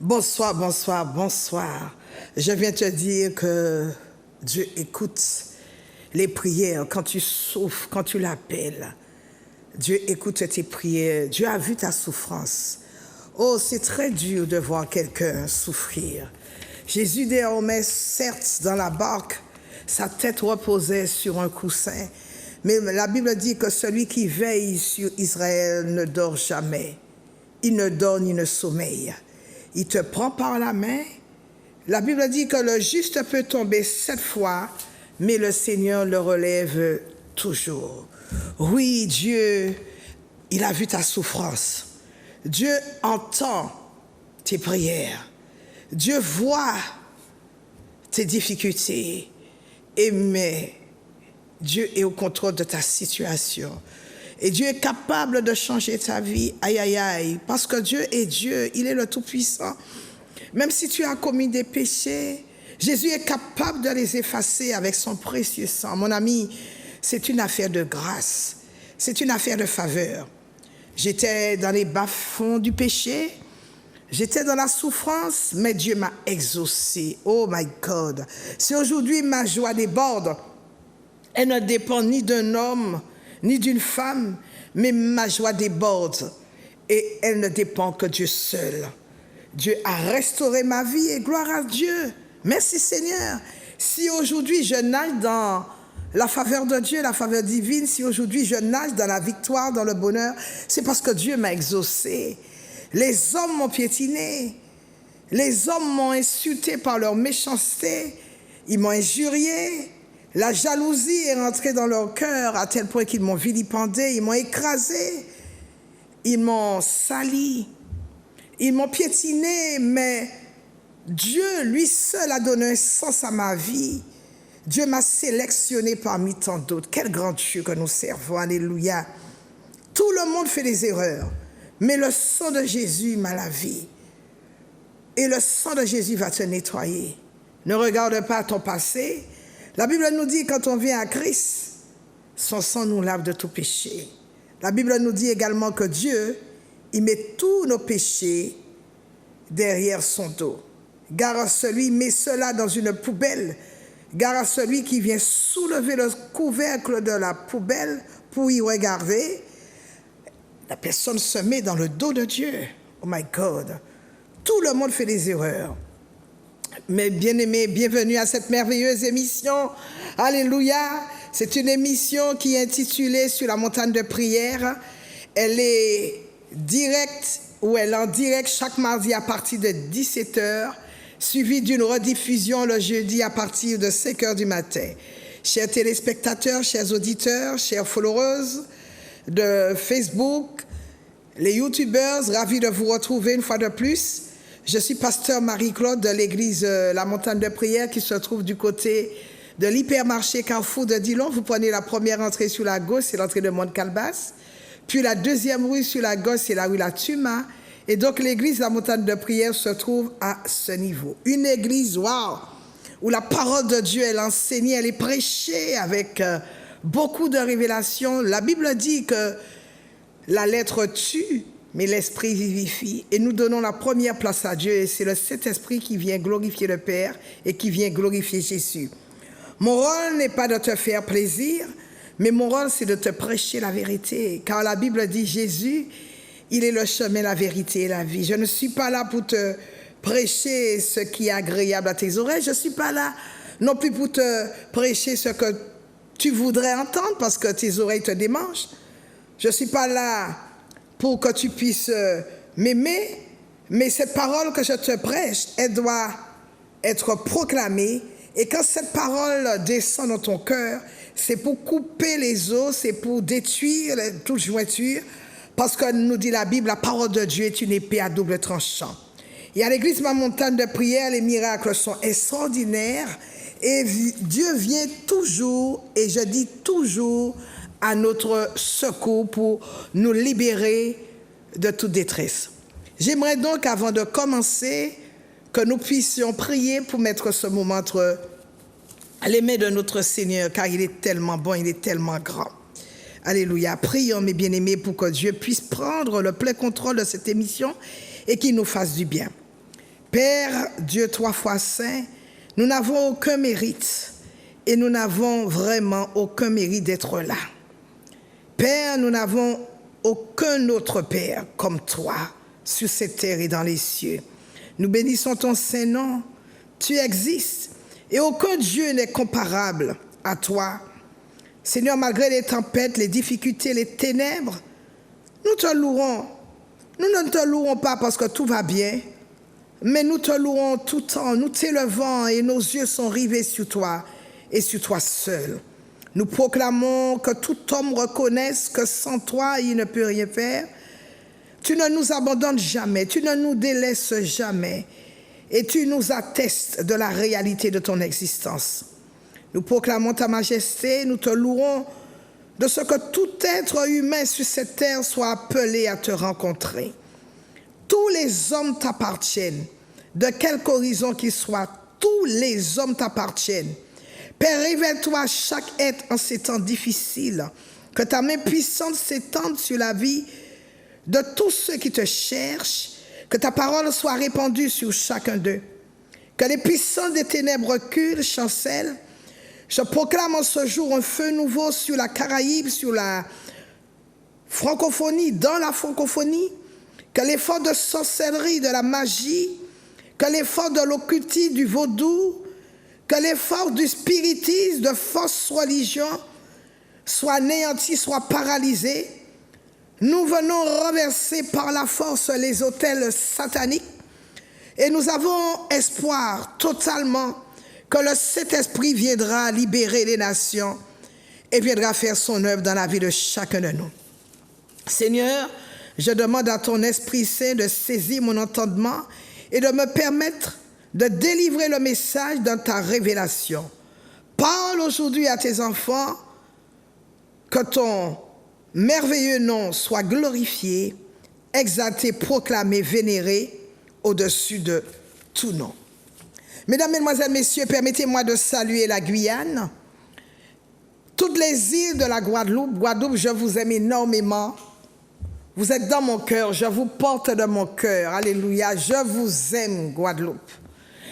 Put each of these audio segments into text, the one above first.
Bonsoir, bonsoir, bonsoir. Je viens te dire que Dieu écoute les prières quand tu souffres, quand tu l'appelles. Dieu écoute tes prières. Dieu a vu ta souffrance. Oh, c'est très dur de voir quelqu'un souffrir. Jésus dormait certes dans la barque, sa tête reposait sur un coussin, mais la Bible dit que celui qui veille sur Israël ne dort jamais. Il ne dort ni ne sommeille. Il te prend par la main. La Bible dit que le juste peut tomber 7 fois, mais le Seigneur le relève toujours. Oui, Dieu, il a vu ta souffrance. Dieu entend tes prières. Dieu voit tes difficultés. Mais Dieu est au contrôle de ta situation. Et Dieu est capable de changer ta vie. Aïe, aïe, aïe. Parce que Dieu est Dieu. Il est le Tout-Puissant. Même si tu as commis des péchés, Jésus est capable de les effacer avec son précieux sang. Mon ami, c'est une affaire de grâce. C'est une affaire de faveur. J'étais dans les bas-fonds du péché. J'étais dans la souffrance, mais Dieu m'a exaucé. Oh my God. Si aujourd'hui ma joie déborde, elle ne dépend ni d'un homme, ni d'une femme, mais ma joie déborde et elle ne dépend que Dieu seul. Dieu a restauré ma vie et gloire à Dieu. Merci Seigneur. Si aujourd'hui je nage dans la faveur de Dieu, la faveur divine, si aujourd'hui je nage dans la victoire, dans le bonheur, c'est parce que Dieu m'a exaucé. Les hommes m'ont piétiné. Les hommes m'ont insulté par leur méchanceté. Ils m'ont injurié. La jalousie est rentrée dans leur cœur à tel point qu'ils m'ont vilipendé, ils m'ont écrasé, ils m'ont sali, ils m'ont piétiné, mais Dieu, lui seul, a donné un sens à ma vie. Dieu m'a sélectionné parmi tant d'autres. Quel grand Dieu que nous servons, alléluia. Tout le monde fait des erreurs, mais le sang de Jésus m'a la vie. Et le sang de Jésus va te nettoyer. Ne regarde pas ton passé. La Bible nous dit quand on vient à Christ, son sang nous lave de tout péché. La Bible nous dit également que Dieu, il met tous nos péchés derrière son dos. Gare à celui, met cela dans une poubelle. Gare à celui qui vient soulever le couvercle de la poubelle pour y regarder. La personne se met dans le dos de Dieu. Oh my God. Tout le monde fait des erreurs. Mes bien-aimés, bienvenue à cette merveilleuse émission. Alléluia. C'est une émission qui est intitulée Sur la montagne de prière. Elle est directe ou elle est en direct chaque mardi à partir de 17h, suivie d'une rediffusion le jeudi à partir de 5h du matin. Chers téléspectateurs, chers auditeurs, chers followers de Facebook, les YouTubers, ravis de vous retrouver une fois de plus. Je suis pasteur Marie-Claude de l'église La Montagne de Prière qui se trouve du côté de l'hypermarché Carrefour de Dillon. Vous prenez la première entrée sur la gauche, c'est l'entrée de Mont-Calebasse. Puis la deuxième rue sur la gauche, c'est la rue La Tuma. Et donc l'église La Montagne de Prière se trouve à ce niveau. Une église, waouh, où la parole de Dieu, elle est enseignée, elle est prêchée avec beaucoup de révélations. La Bible dit que la lettre tue, mais l'Esprit vivifie. Et nous donnons la première place à Dieu. Et c'est le Saint-Esprit qui vient glorifier le Père et qui vient glorifier Jésus. Mon rôle n'est pas de te faire plaisir, mais mon rôle, c'est de te prêcher la vérité. Car la Bible dit Jésus, il est le chemin, la vérité et la vie. Je ne suis pas là pour te prêcher ce qui est agréable à tes oreilles. Je ne suis pas là non plus pour te prêcher ce que tu voudrais entendre parce que tes oreilles te démangent. Je ne suis pas là pour que tu puisses m'aimer, mais cette parole que je te prêche, elle doit être proclamée. Et quand cette parole descend dans ton cœur, c'est pour couper les os, c'est pour détruire toute jointure, parce que nous dit la Bible, la parole de Dieu est une épée à double tranchant. Et à l'église Ma Montagne de Prière, les miracles sont extraordinaires, et Dieu vient toujours, et je dis toujours, à notre secours pour nous libérer de toute détresse. J'aimerais donc, avant de commencer, que nous puissions prier pour mettre ce moment entre les mains de notre Seigneur, car il est tellement bon, il est tellement grand. Alléluia. Prions, mes bien-aimés, pour que Dieu puisse prendre le plein contrôle de cette émission et qu'il nous fasse du bien. Père Dieu 3 fois saint, nous n'avons aucun mérite et nous n'avons vraiment aucun mérite d'être là. Père, nous n'avons aucun autre Père comme toi sur cette terre et dans les cieux. Nous bénissons ton Saint-Nom, tu existes et aucun Dieu n'est comparable à toi. Seigneur, malgré les tempêtes, les difficultés, les ténèbres, nous te louons. Nous ne te louons pas parce que tout va bien, mais nous te louons tout le temps, nous t'élevons et nos yeux sont rivés sur toi et sur toi seul. Nous proclamons que tout homme reconnaisse que sans toi, il ne peut rien faire. Tu ne nous abandonnes jamais, tu ne nous délaisses jamais et tu nous attestes de la réalité de ton existence. Nous proclamons ta majesté, nous te louons de ce que tout être humain sur cette terre soit appelé à te rencontrer. Tous les hommes t'appartiennent, de quelque horizon qu'ils soient, tous les hommes t'appartiennent. Père, révèle-toi à chaque être en ces temps difficiles, que ta main puissante s'étende sur la vie de tous ceux qui te cherchent, que ta parole soit répandue sur chacun d'eux, que les puissances des ténèbres reculent, chancellent. Je proclame en ce jour un feu nouveau sur la Caraïbe, sur la francophonie, dans la francophonie, que l'effort de sorcellerie, de la magie, que l'effort de l'occultisme, du vaudou, que l'effort du spiritisme, de fausses religions, soit anéanti, soit paralysé. Nous venons renverser par la force les autels sataniques et nous avons espoir totalement que le Saint-Esprit viendra libérer les nations et viendra faire son œuvre dans la vie de chacun de nous. Seigneur, je demande à ton Esprit Saint de saisir mon entendement et de me permettre de délivrer le message dans ta révélation. Parle aujourd'hui à tes enfants, que ton merveilleux nom soit glorifié, exalté, proclamé, vénéré au-dessus de tout nom. Mesdames, Mesdemoiselles, Messieurs, permettez-moi de saluer la Guyane, toutes les îles de la Guadeloupe. Guadeloupe, je vous aime énormément. Vous êtes dans mon cœur, je vous porte dans mon cœur. Alléluia, je vous aime, Guadeloupe.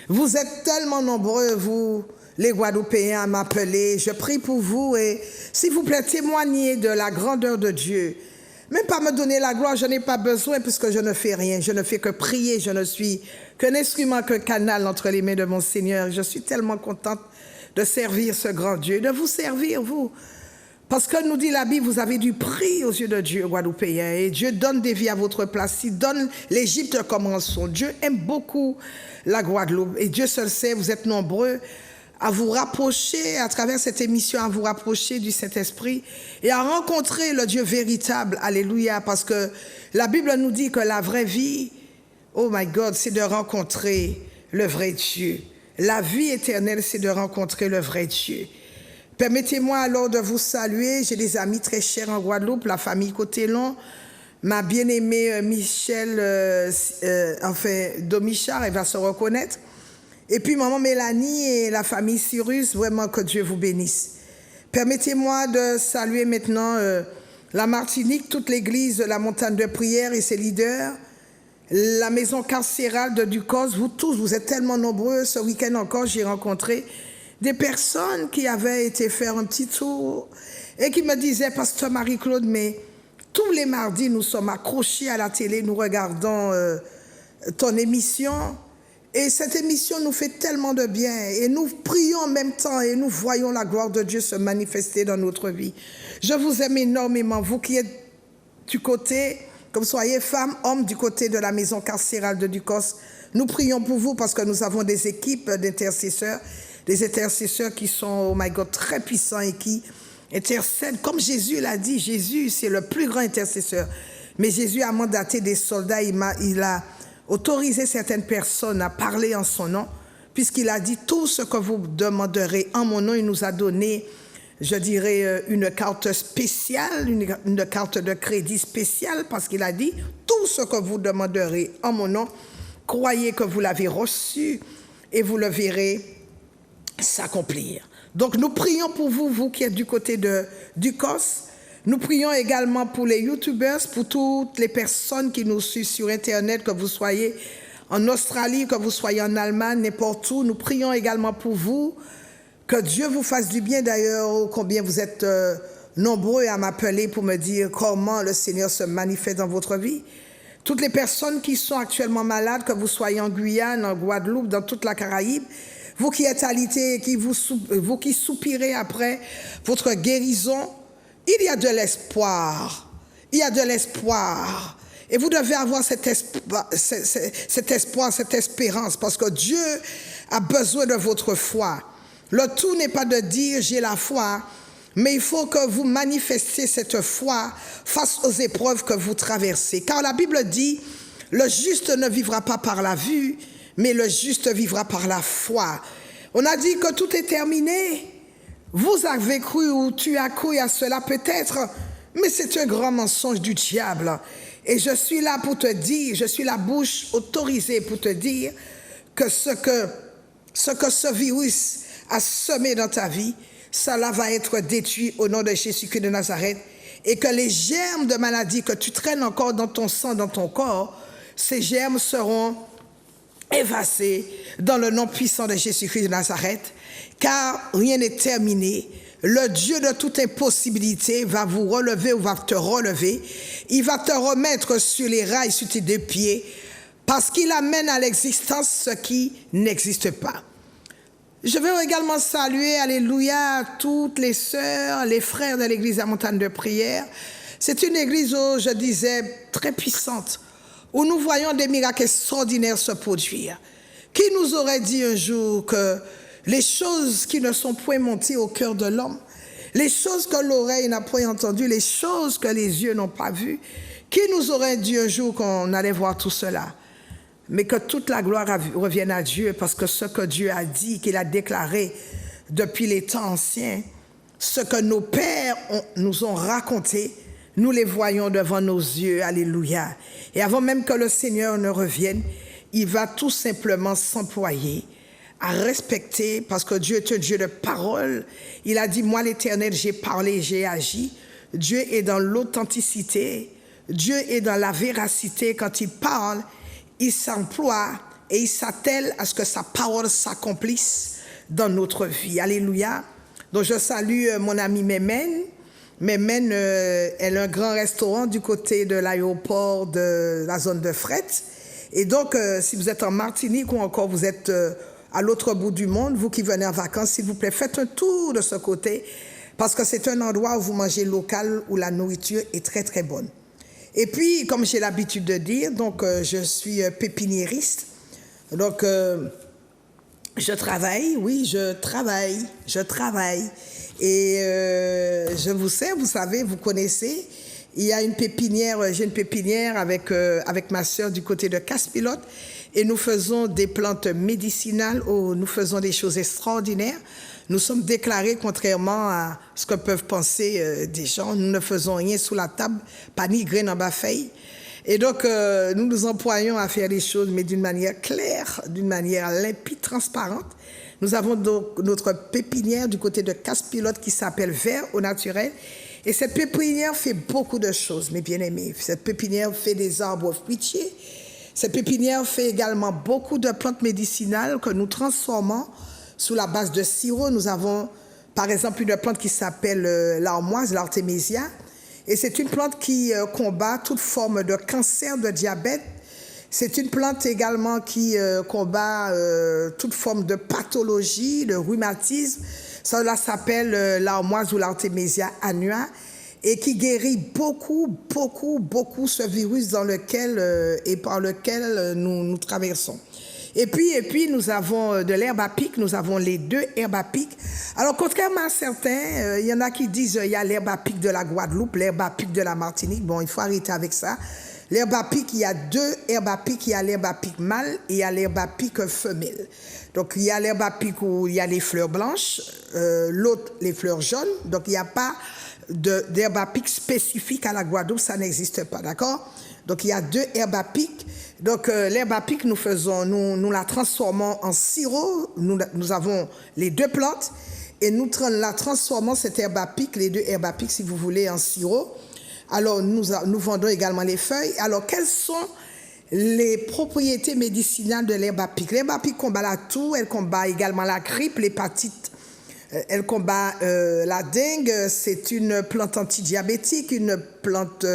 Vous êtes tellement nombreux, vous, les Guadeloupéens, à m'appeler. Je prie pour vous et, s'il vous plaît, témoignez de la grandeur de Dieu. Même pas me donner la gloire, je n'ai pas besoin puisque je ne fais rien. Je ne fais que prier, je ne suis qu'un instrument, qu'un canal entre les mains de mon Seigneur. Je suis tellement contente de servir ce grand Dieu, de vous servir, vous. Parce que nous dit la Bible, vous avez du prix aux yeux de Dieu, Guadeloupéen. Et Dieu donne des vies à votre place. Il donne l'Égypte comme rançon. Dieu aime beaucoup la Guadeloupe. Et Dieu seul sait, vous êtes nombreux à vous rapprocher, à travers cette émission, à vous rapprocher du Saint-Esprit et à rencontrer le Dieu véritable. Alléluia. Parce que la Bible nous dit que la vraie vie, oh my God, c'est de rencontrer le vrai Dieu. La vie éternelle, c'est de rencontrer le vrai Dieu. Permettez-moi alors de vous saluer. J'ai des amis très chers en Guadeloupe, la famille Côté-Long, ma bien-aimée Michel, Domichard, elle va se reconnaître. Et puis maman Mélanie et la famille Cyrus, vraiment que Dieu vous bénisse. Permettez-moi de saluer maintenant la Martinique, toute l'église de la montagne de prière et ses leaders, la maison carcérale de Ducos, vous tous, vous êtes tellement nombreux. Ce week-end encore, j'ai rencontré des personnes qui avaient été faire un petit tour et qui me disaient, Pasteur Marie-Claude, mais tous les mardis, nous sommes accrochés à la télé, nous regardons ton émission. Et cette émission nous fait tellement de bien et nous prions en même temps et nous voyons la gloire de Dieu se manifester dans notre vie. Je vous aime énormément, vous qui êtes du côté, comme soyez femmes, hommes du côté de la maison carcérale de Ducos. Nous prions pour vous parce que nous avons des équipes d'intercesseurs, des intercesseurs qui sont, oh my God, très puissants et qui intercèdent. Comme Jésus l'a dit, Jésus c'est le plus grand intercesseur. Mais Jésus a mandaté des soldats, il a autorisé certaines personnes à parler en son nom, puisqu'il a dit tout ce que vous demanderez en mon nom. Il nous a donné, je dirais, une carte spéciale, une carte de crédit spéciale, parce qu'il a dit tout ce que vous demanderez en mon nom, croyez que vous l'avez reçu et vous le verrez s'accomplir. Donc nous prions pour vous, vous qui êtes du côté de Ducos. Nous prions également pour les YouTubers, pour toutes les personnes qui nous suivent sur Internet, que vous soyez en Australie, que vous soyez en Allemagne, n'importe où. Nous prions également pour vous. Que Dieu vous fasse du bien d'ailleurs, combien vous êtes nombreux à m'appeler pour me dire comment le Seigneur se manifeste dans votre vie. Toutes les personnes qui sont actuellement malades, que vous soyez en Guyane, en Guadeloupe, dans toute la Caraïbe, vous qui êtes alités, vous qui soupirez après votre guérison, il y a de l'espoir. Il y a de l'espoir. Et vous devez avoir cet espoir, cette espérance, parce que Dieu a besoin de votre foi. Le tout n'est pas de dire j'ai la foi, mais il faut que vous manifestiez cette foi face aux épreuves que vous traversez. Car la Bible dit, le juste ne vivra pas par la vue, mais le juste vivra par la foi. On a dit que tout est terminé. Vous avez cru ou tu as cru à cela peut-être, mais c'est un grand mensonge du diable. Et je suis là pour te dire, je suis la bouche autorisée pour te dire que ce que ce virus a semé dans ta vie, cela va être détruit au nom de Jésus-Christ de Nazareth. Et que les germes de maladie que tu traînes encore dans ton sang, dans ton corps, ces germes seront effacés dans le nom puissant de Jésus-Christ de Nazareth. Car rien n'est terminé. Le Dieu de toute impossibilité va vous relever ou va te relever. Il va te remettre sur les rails, sur tes deux pieds, parce qu'il amène à l'existence ce qui n'existe pas. Je veux également saluer, alléluia, toutes les sœurs, les frères de l'église à Montagne de Prière. C'est une église, je disais, très puissante, où nous voyons des miracles extraordinaires se produire. Qui nous aurait dit un jour que les choses qui ne sont point montées au cœur de l'homme, les choses que l'oreille n'a point entendues, les choses que les yeux n'ont pas vues, qui nous aurait dit un jour qu'on allait voir tout cela? Mais que toute la gloire revienne à Dieu, parce que ce que Dieu a dit, qu'il a déclaré depuis les temps anciens, ce que nos pères nous ont raconté, nous les voyons devant nos yeux, alléluia. Et avant même que le Seigneur ne revienne, il va tout simplement s'employer à respecter, parce que Dieu est un Dieu de parole. Il a dit, moi l'Éternel, j'ai parlé, j'ai agi. Dieu est dans l'authenticité, Dieu est dans la véracité. Quand il parle, il s'emploie et il s'attelle à ce que sa parole s'accomplisse dans notre vie. Alléluia. Donc je salue mon ami Mémène. Mémène, elle a un grand restaurant du côté de l'aéroport de la zone de fret. Et donc, si vous êtes en Martinique ou encore vous êtes à l'autre bout du monde, vous qui venez en vacances, s'il vous plaît, faites un tour de ce côté, parce que c'est un endroit où vous mangez local, où la nourriture est très très bonne. Et puis, comme j'ai l'habitude de dire, donc je suis pépiniériste. Donc, je travaille, oui, je travaille. Et je vous sais, vous savez, vous connaissez, il y a une pépinière, j'ai une pépinière avec ma sœur du côté de Casse-Pilote, et nous faisons des plantes médicinales, nous faisons des choses extraordinaires. Nous sommes déclarés, contrairement à ce que peuvent penser des gens, nous ne faisons rien sous la table, pas ni graine en bas feuille. Et donc, nous nous employons à faire les choses, mais d'une manière claire, d'une manière limpide, transparente. Nous avons donc notre pépinière du côté de Casse-Pilote qui s'appelle Vert au naturel. Et cette pépinière fait beaucoup de choses, mes bien-aimés. Cette pépinière fait des arbres fruitiers. Cette pépinière fait également beaucoup de plantes médicinales que nous transformons sous la base de sirop. Nous avons, par exemple, une plante qui s'appelle l'armoise, l'artémisia. Et c'est une plante qui combat toute forme de cancer, de diabète. C'est une plante également qui combat toute forme de pathologie, de rhumatisme. Cela s'appelle l'armoise ou l'artémisia annua et qui guérit beaucoup ce virus dans lequel et par lequel nous traversons. Et puis nous avons de l'herbe à pic, nous avons les deux herbes à pic. Alors contrairement à certains, il y en a qui disent il y a l'herbe à pic de la Guadeloupe, l'herbe à pic de la Martinique. Bon, il faut arrêter avec ça. L'herbe à pic, il y a deux herbes à pic, il y a l'herbe à pic mâle et il y a l'herbe à pic femelle. Donc il y a l'herbe à pic où il y a les fleurs blanches, l'autre les fleurs jaunes. Donc il n'y a pas d'herbe à pic spécifique à la Guadeloupe, ça n'existe pas, d'accord? Donc il y a deux herbes à pic. Donc l'herbe à pic, nous la transformons en sirop. Nous avons les deux plantes et nous la transformons, cette herbe à pic, les deux herbes à pic, si vous voulez, en sirop. Alors nous vendons également les feuilles. Alors quelles sont les propriétés médicinales de l'herbe à pic. L'herbe à pic combat la toux, elle combat également la grippe, l'hépatite, elle combat la dengue. C'est une plante antidiabétique, une plante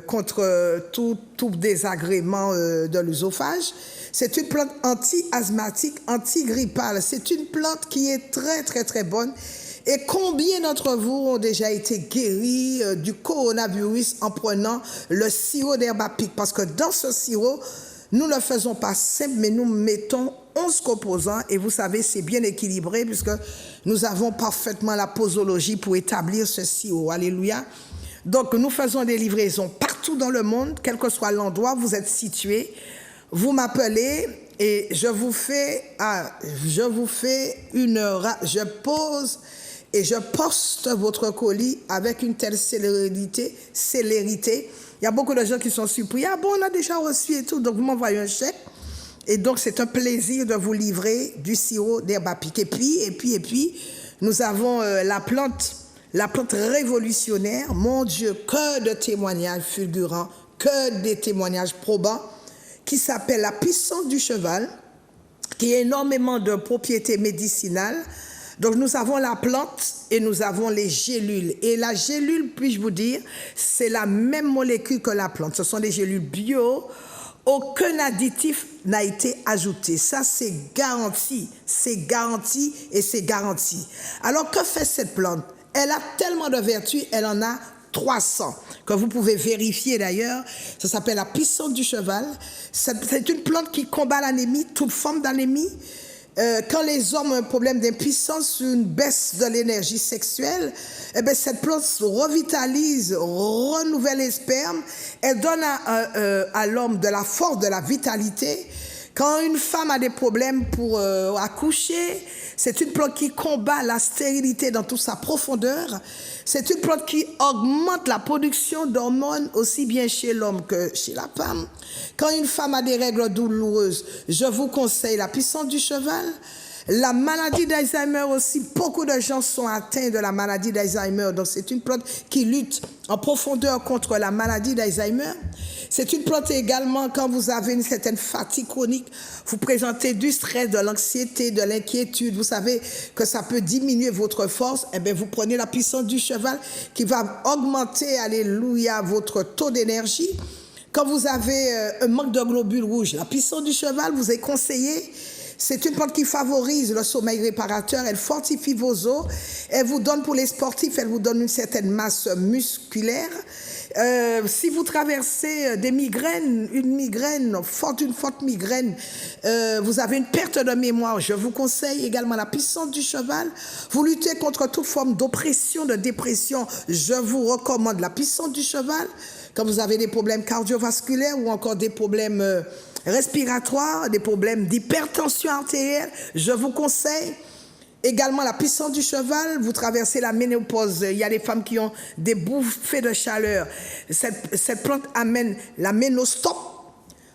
contre tout désagrément de l'œsophage. C'est une plante anti-asthmatique, anti-grippale. C'est une plante qui est très, très, très bonne. Et combien d'entre vous ont déjà été guéris du coronavirus en prenant le sirop d'herbe à pic? Parce que dans ce sirop, nous ne le faisons pas simple, mais nous mettons 11 composants. Et vous savez, c'est bien équilibré puisque nous avons parfaitement la posologie pour établir ce sirop. Alléluia. Donc, nous faisons des livraisons partout dans le monde, quel que soit l'endroit où vous êtes situé. Vous m'appelez et je pose et je poste votre colis avec une telle célérité. Il y a beaucoup de gens qui sont surpris. Ah bon, on a déjà reçu et tout, donc vous m'envoyez un chèque. Et donc, c'est un plaisir de vous livrer du sirop d'herbe à pic. Et puis, nous avons la plante révolutionnaire. Mon Dieu, que de témoignages fulgurants, que des témoignages probants, qui s'appelle la puissance du cheval, qui a énormément de propriétés médicinales. Donc, nous avons la plante et nous avons les gélules. Et la gélule, puis-je vous dire, c'est la même molécule que la plante. Ce sont des gélules bio. Aucun additif n'a été ajouté. Ça, c'est garanti. C'est garanti et c'est garanti. Alors, que fait cette plante? Elle a tellement de vertus, elle en a 300, que vous pouvez vérifier d'ailleurs. Ça s'appelle la puissance du cheval. C'est une plante qui combat l'anémie, toute forme d'anémie. Quand les hommes ont un problème d'impuissance, une baisse de l'énergie sexuelle, eh bien, cette plante revitalise, renouvelle les spermes. Elle donne à l'homme de la force, de la vitalité. Quand une femme a des problèmes pour accoucher, c'est une plante qui combat la stérilité dans toute sa profondeur. C'est une plante qui augmente la production d'hormones aussi bien chez l'homme que chez la femme. Quand une femme a des règles douloureuses, je vous conseille la puissance du cheval. La maladie d'Alzheimer aussi, beaucoup de gens sont atteints de la maladie d'Alzheimer. Donc c'est une plante qui lutte en profondeur contre la maladie d'Alzheimer. C'est une plante également quand vous avez une certaine fatigue chronique, vous présentez du stress, de l'anxiété, de l'inquiétude. Vous savez que ça peut diminuer votre force. Eh bien, vous prenez la puissance du cheval qui va augmenter, alléluia, votre taux d'énergie. Quand vous avez un manque de globules rouges, la puissance du cheval vous est conseillée. C'est une plante qui favorise le sommeil réparateur, elle fortifie vos os, elle vous donne pour les sportifs, elle vous donne une certaine masse musculaire. Si vous traversez des migraines, une forte migraine, vous avez une perte de mémoire, je vous conseille également la puissance du cheval. Vous luttez contre toute forme d'oppression, de dépression, je vous recommande la puissance du cheval. Quand vous avez des problèmes cardiovasculaires ou encore des problèmes respiratoires, des problèmes d'hypertension artérielle, je vous conseille également la puissance du cheval. Vous traversez la ménopause, il y a des femmes qui ont des bouffées de chaleur. Cette plante amène la ménostop.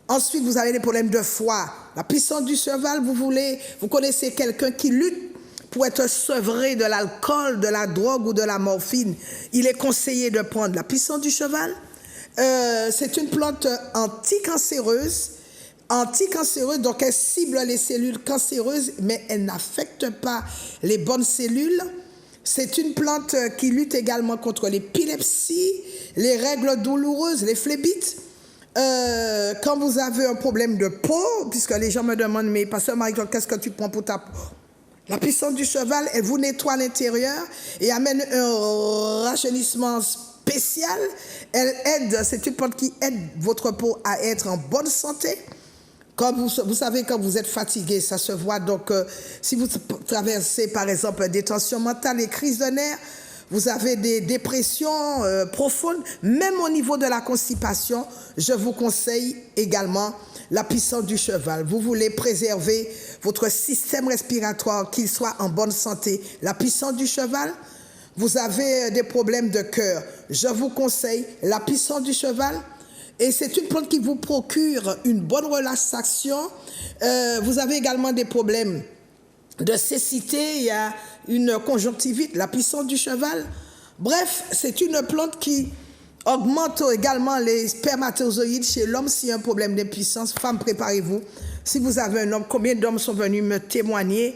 Ensuite, vous avez des problèmes de foie. La puissance du cheval, vous connaissez quelqu'un qui lutte pour être sevré de l'alcool, de la drogue ou de la morphine. Il est conseillé de prendre la puissance du cheval. C'est une plante anticancéreuse, donc elle cible les cellules cancéreuses, mais elle n'affecte pas les bonnes cellules. C'est une plante qui lutte également contre l'épilepsie, les règles douloureuses, les phlébites. Quand vous avez un problème de peau, puisque les gens me demandent, mais pasteur Marie-Claude, qu'est-ce que tu prends pour ta peau? La puissance du cheval, elle vous nettoie l'intérieur et amène un rajeunissement spécial. Elle aide, c'est une plante qui aide votre peau à être en bonne santé. Comme vous savez, quand vous êtes fatigué, ça se voit. Donc, si vous traversez, par exemple, des tensions mentales, des crises de nerfs, vous avez des dépressions profondes, même au niveau de la constipation, je vous conseille également la puissance du cheval. Vous voulez préserver votre système respiratoire, qu'il soit en bonne santé. La puissance du cheval. Vous avez des problèmes de cœur, je vous conseille la puissance du cheval. Et c'est une plante qui vous procure une bonne relaxation. Vous avez également des problèmes de cécité, il y a une conjonctivite, la puissance du cheval. Bref, c'est une plante qui Augmente également les spermatozoïdes chez l'homme s'il y a un problème d'impuissance. Femmes, préparez-vous. Si vous avez un homme, combien d'hommes sont venus me témoigner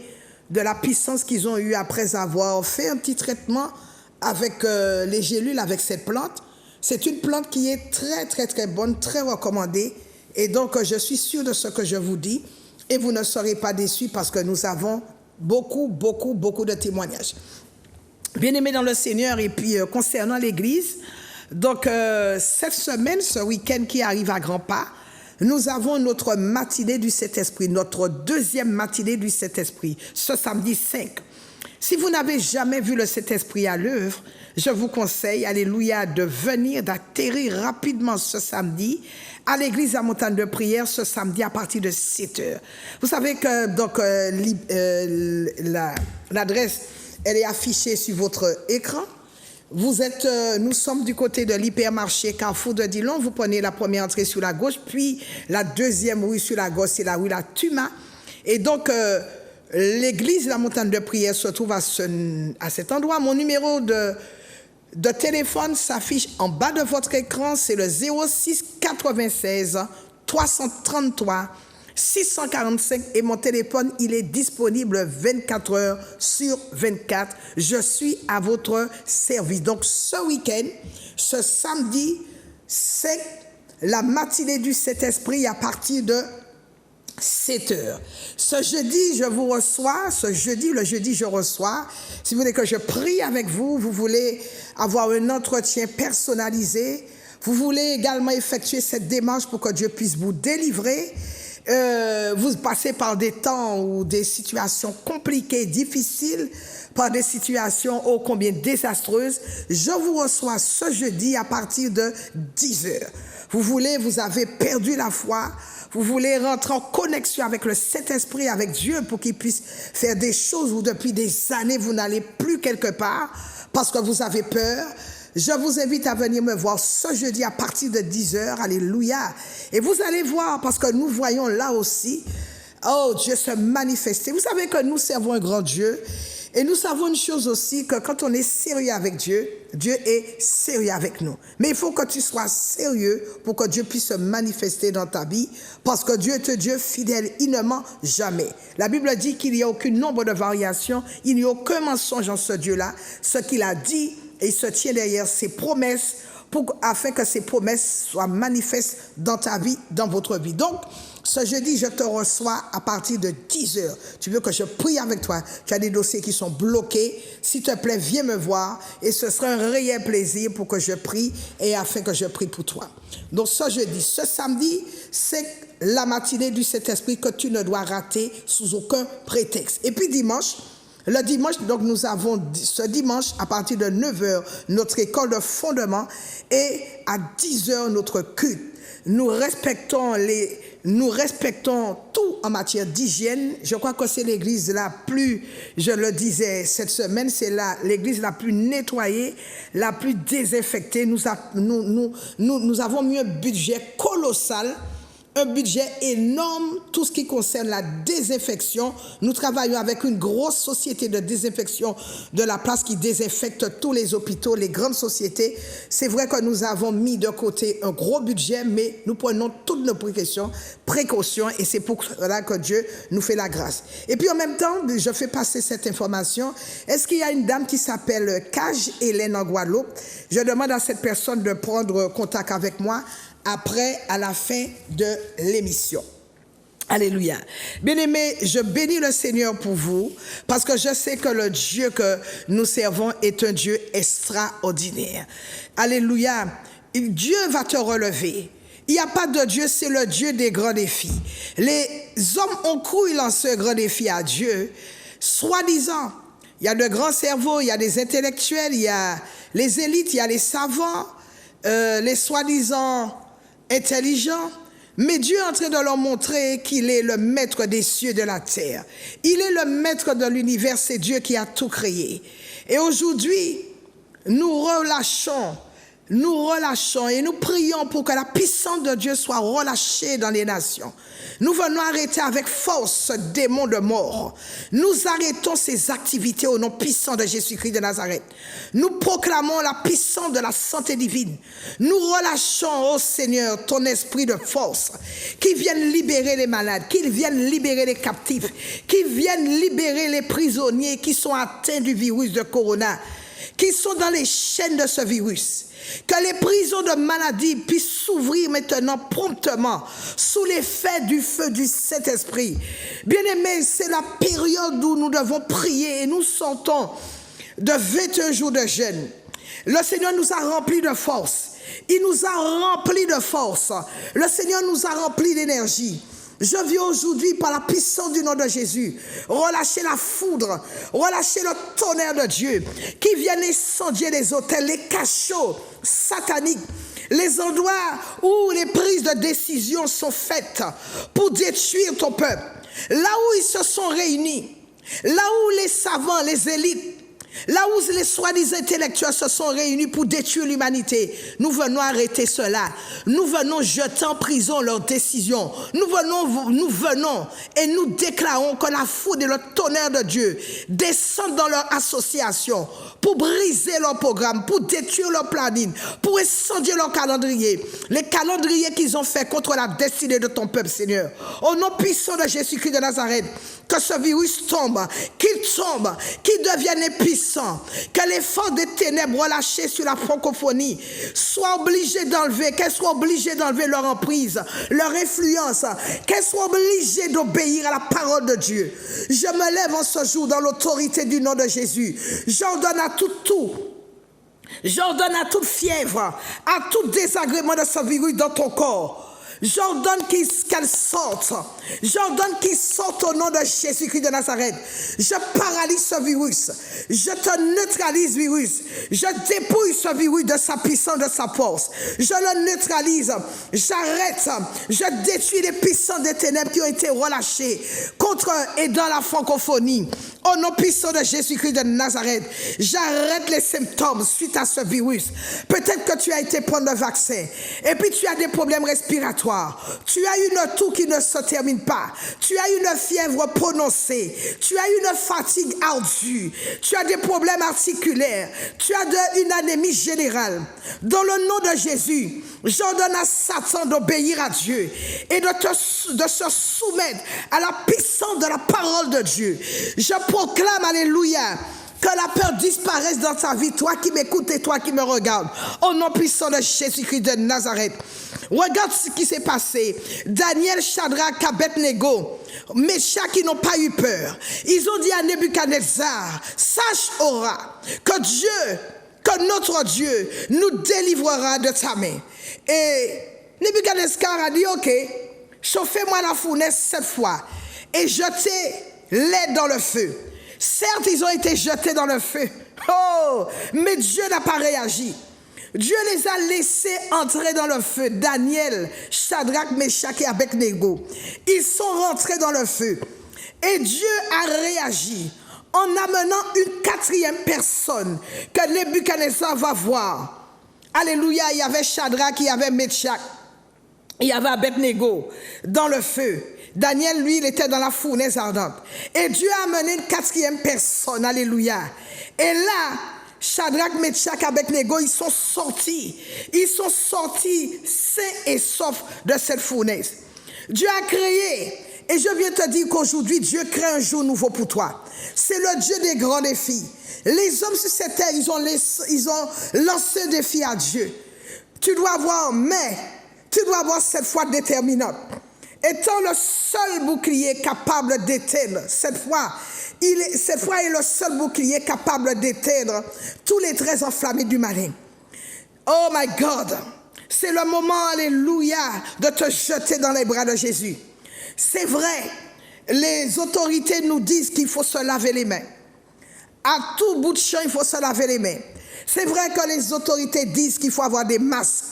de la puissance qu'ils ont eue après avoir fait un petit traitement avec les gélules, avec cette plante. C'est une plante qui est très, très, très bonne, très recommandée. Et donc, je suis sûre de ce que je vous dis. Et vous ne serez pas déçus parce que nous avons beaucoup, beaucoup, beaucoup de témoignages. Bien-aimés dans le Seigneur, et puis concernant l'Église, donc cette semaine, ce week-end qui arrive à grands pas, nous avons notre matinée du Saint-Esprit, notre deuxième matinée du Saint-Esprit, ce samedi 5. Si vous n'avez jamais vu le Saint-Esprit à l'œuvre, je vous conseille, alléluia, de venir, d'atterrir rapidement ce samedi à l'église à Montagne de Prière, ce samedi à partir de 7 heures. Vous savez que donc l'adresse, elle est affichée sur votre écran. Nous sommes du côté de l'hypermarché Carrefour de Dillon. Vous prenez la première entrée sur la gauche, puis la deuxième rue sur la gauche, c'est la rue La Tuma. Et donc, l'église de la Montagne de Prière se trouve à cet endroit. Mon numéro de téléphone s'affiche en bas de votre écran. C'est le 06 96 333 645 et mon téléphone, il est disponible 24 heures sur 24. Je suis à votre service. Donc, ce week-end, ce samedi, c'est la matinée du Saint-Esprit à partir de 7 heures. Ce jeudi, je vous reçois. Le jeudi, je reçois. Si vous voulez que je prie avec vous, vous voulez avoir un entretien personnalisé, vous voulez également effectuer cette démarche pour que Dieu puisse vous délivrer. Vous passez par des temps ou des situations compliquées, difficiles, par des situations ô combien désastreuses. Je vous reçois ce jeudi à partir de 10 heures. Vous avez perdu la foi, vous voulez rentrer en connexion avec le Saint-Esprit, avec Dieu, pour qu'il puisse faire des choses où depuis des années vous n'allez plus quelque part parce que vous avez peur. Je vous invite à venir me voir ce jeudi à partir de 10 heures. Alléluia. Et vous allez voir, parce que nous voyons là aussi, oh, Dieu se manifester. Vous savez que nous servons un grand Dieu. Et nous savons une chose aussi, que quand on est sérieux avec Dieu, Dieu est sérieux avec nous. Mais il faut que tu sois sérieux pour que Dieu puisse se manifester dans ta vie. Parce que Dieu est un Dieu fidèle, il ne ment jamais. La Bible dit qu'il n'y a aucun nombre de variations, il n'y a aucun mensonge en ce Dieu-là. Ce qu'il a dit, et il se tient derrière ses promesses afin que ces promesses soient manifestes dans ta vie, dans votre vie. Donc, ce jeudi, je te reçois à partir de 10 heures. Tu veux que je prie avec toi? Tu as des dossiers qui sont bloqués. S'il te plaît, viens me voir et ce sera un réel plaisir pour que je prie et afin que je prie pour toi. Donc, ce jeudi, ce samedi, c'est la matinée du Saint-Esprit que tu ne dois rater sous aucun prétexte. Et puis dimanche, le dimanche, donc nous avons ce dimanche à partir de 9 heures notre école de fondement et à 10 heures notre culte. Nous respectons tout en matière d'hygiène. Je crois que c'est l'église la plus, je le disais cette semaine, c'est l'église la plus nettoyée, la plus désinfectée. Nous avons mis un budget colossal. Un budget énorme, tout ce qui concerne la désinfection. Nous travaillons avec une grosse société de désinfection de la place qui désinfecte tous les hôpitaux, les grandes sociétés. C'est vrai que nous avons mis de côté un gros budget, mais nous prenons toutes nos précautions et c'est pour cela que Dieu nous fait la grâce. Et puis en même temps, je fais passer cette information. Est-ce qu'il y a une dame qui s'appelle Cage Hélène en Guadeloupe? Je demande à cette personne de prendre contact avec moi après, à la fin de l'émission. Alléluia. Bien-aimés, je bénis le Seigneur pour vous, parce que je sais que le Dieu que nous servons est un Dieu extraordinaire. Alléluia. Dieu va te relever. Il n'y a pas de Dieu, c'est le Dieu des grands défis. Les hommes ont cru lancer un grand défi à Dieu, soi-disant. Il y a de grands cerveaux, il y a des intellectuels, il y a les élites, il y a les savants, les soi-disant intelligent, mais Dieu est en train de leur montrer qu'il est le maître des cieux et de la terre. Il est le maître de l'univers, c'est Dieu qui a tout créé. Et aujourd'hui, nous relâchons nous relâchons et nous prions pour que la puissance de Dieu soit relâchée dans les nations. Nous venons arrêter avec force ce démon de mort. Nous arrêtons ces activités au nom puissant de Jésus-Christ de Nazareth. Nous proclamons la puissance de la santé divine. Nous relâchons, ô Seigneur, ton esprit de force qui vienne libérer les malades, qui vienne libérer les captifs, qui vienne libérer les prisonniers qui sont atteints du virus de Corona, qui sont dans les chaînes de ce virus. Que les prisons de maladie puissent s'ouvrir maintenant promptement sous l'effet du feu du Saint-Esprit. Bien-aimés, c'est la période où nous devons prier et nous sortons de 21 jours de jeûne. Le Seigneur nous a remplis de force. Il nous a remplis de force. Le Seigneur nous a remplis d'énergie. Je viens aujourd'hui par la puissance du nom de Jésus relâcher la foudre, relâcher le tonnerre de Dieu qui vient incendier les hôtels, les cachots sataniques, les endroits où les prises de décision sont faites pour détruire ton peuple. Là où ils se sont réunis, là où les savants, les élites, là où les soi-disant intellectuels se sont réunis pour détruire l'humanité, nous venons arrêter cela. Nous venons jeter en prison leurs décisions. Nous venons et nous déclarons que la foudre et le tonnerre de Dieu descendent dans leur association pour briser leur programme, pour détruire leur planning, pour incendier leur calendrier. Les calendriers qu'ils ont fait contre la destinée de ton peuple, Seigneur. Au nom puissant de Jésus-Christ de Nazareth, que ce virus tombe, qu'il devienne impuissant, que les forces des ténèbres relâchées sur la francophonie soient obligées d'enlever, qu'elles soient obligées d'enlever leur emprise, leur influence, qu'elles soient obligées d'obéir à la parole de Dieu. Je me lève en ce jour dans l'autorité du nom de Jésus. J'ordonne à tout. J'ordonne à toute fièvre, à tout désagrément de ce virus dans ton corps. J'ordonne qu'elle sorte. J'ordonne qu'il sorte au nom de Jésus-Christ de Nazareth. Je paralyse ce virus. Je te neutralise, virus. Je dépouille ce virus de sa puissance, de sa force. Je le neutralise. J'arrête. Je détruis les puissances des ténèbres qui ont été relâchées contre et dans la francophonie. Au nom puissant de Jésus-Christ de Nazareth, j'arrête les symptômes suite à ce virus. Peut-être que tu as été prendre le vaccin et puis tu as des problèmes respiratoires. Tu as une toux qui ne se termine pas. Tu as une fièvre prononcée. Tu as une fatigue ardue. Tu as des problèmes articulaires. Tu as une anémie générale. Dans le nom de Jésus, j'ordonne à Satan d'obéir à Dieu et de se soumettre à la puissance de la parole de Dieu. Je proclame, alléluia, que la peur disparaisse dans ta vie, toi qui m'écoutes et toi qui me regardes. Au nom puissant de Jésus-Christ de Nazareth. Regarde ce qui s'est passé. Daniel, Shadrach, Abednego, Méchak, qui n'ont pas eu peur. Ils ont dit à Nebuchadnezzar, sache, aura, que notre Dieu nous délivrera de ta main. Et Nebuchadnezzar a dit, ok, chauffez-moi la fournaise 7 fois et jetez-les dans le feu. Certes, ils ont été jetés dans le feu. Oh, mais Dieu n'a pas réagi. Dieu les a laissés entrer dans le feu. Daniel, Shadrach, Méchak et Abednego. Ils sont rentrés dans le feu. Et Dieu a réagi en amenant une 4e personne que Nebuchadnezzar va voir. Alléluia, il y avait Shadrach, il y avait Méchak, il y avait Abednego dans le feu. Daniel, lui, il était dans la fournaise ardente. Et Dieu a amené une 4e personne. Alléluia. Et là, Shadrach, Méchak, Abednego, ils sont sortis. Ils sont sortis sains et saufs de cette fournaise. Dieu a créé. Et je viens te dire qu'aujourd'hui, Dieu crée un jour nouveau pour toi. C'est le Dieu des grands défis. Les hommes sur cette terre, ils ont lancé un défi à Dieu. Tu dois avoir cette foi déterminante. Étant le seul bouclier capable d'éteindre, cette foi est le seul bouclier capable d'éteindre tous les traits enflammés du malin. Oh my God, c'est le moment, alléluia, de te jeter dans les bras de Jésus. C'est vrai, les autorités nous disent qu'il faut se laver les mains. À tout bout de champ, il faut se laver les mains. C'est vrai que les autorités disent qu'il faut avoir des masques.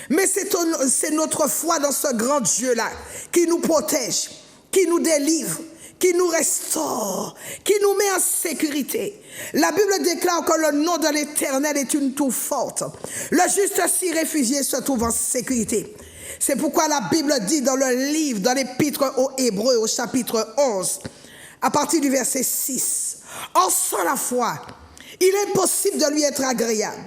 Mais c'est notre foi dans ce grand Dieu-là qui nous protège, qui nous délivre, qui nous restaure, qui nous met en sécurité. La Bible déclare que le nom de l'Éternel est une tour forte. Le juste s'y réfugié se trouve en sécurité. C'est pourquoi la Bible dit dans le livre, dans l'épître aux Hébreux, au chapitre 11, à partir du verset 6, « Or, sans la foi, il est impossible de lui être agréable.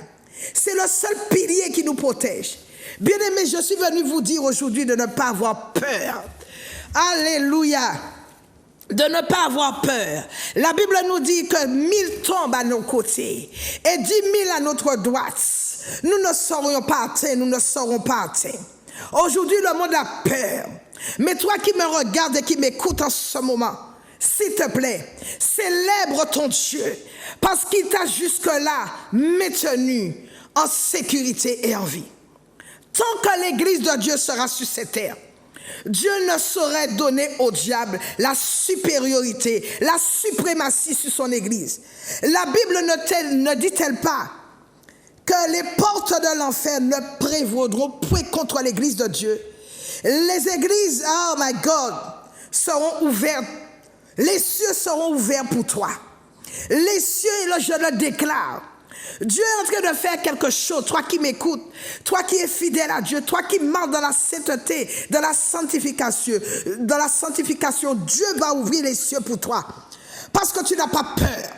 C'est le seul pilier qui nous protège. Bien-aimés, je suis venu vous dire aujourd'hui de ne pas avoir peur. Alléluia. De ne pas avoir peur. La Bible nous dit que 1000 tombent à nos côtés et 10 000 à notre droite. Nous ne serons pas atteints, nous ne serons pas atteints. Aujourd'hui, le monde a peur. Mais toi qui me regardes et qui m'écoutes en ce moment, s'il te plaît, célèbre ton Dieu parce qu'il t'a jusque-là maintenu en sécurité et en vie. Tant que l'Église de Dieu sera sur cette terre, Dieu ne saurait donner au diable la supériorité, la suprématie sur son Église. La Bible ne dit-elle pas que les portes de l'enfer ne prévaudront point contre l'Église de Dieu? Les églises, oh my God, seront ouvertes. Les cieux seront ouverts pour toi. Les cieux, je le déclare. Dieu est en train de faire quelque chose. Toi qui m'écoutes, toi qui es fidèle à Dieu, toi qui marches dans la sainteté, dans la sanctification, Dieu va ouvrir les cieux pour toi. Parce que tu n'as pas peur.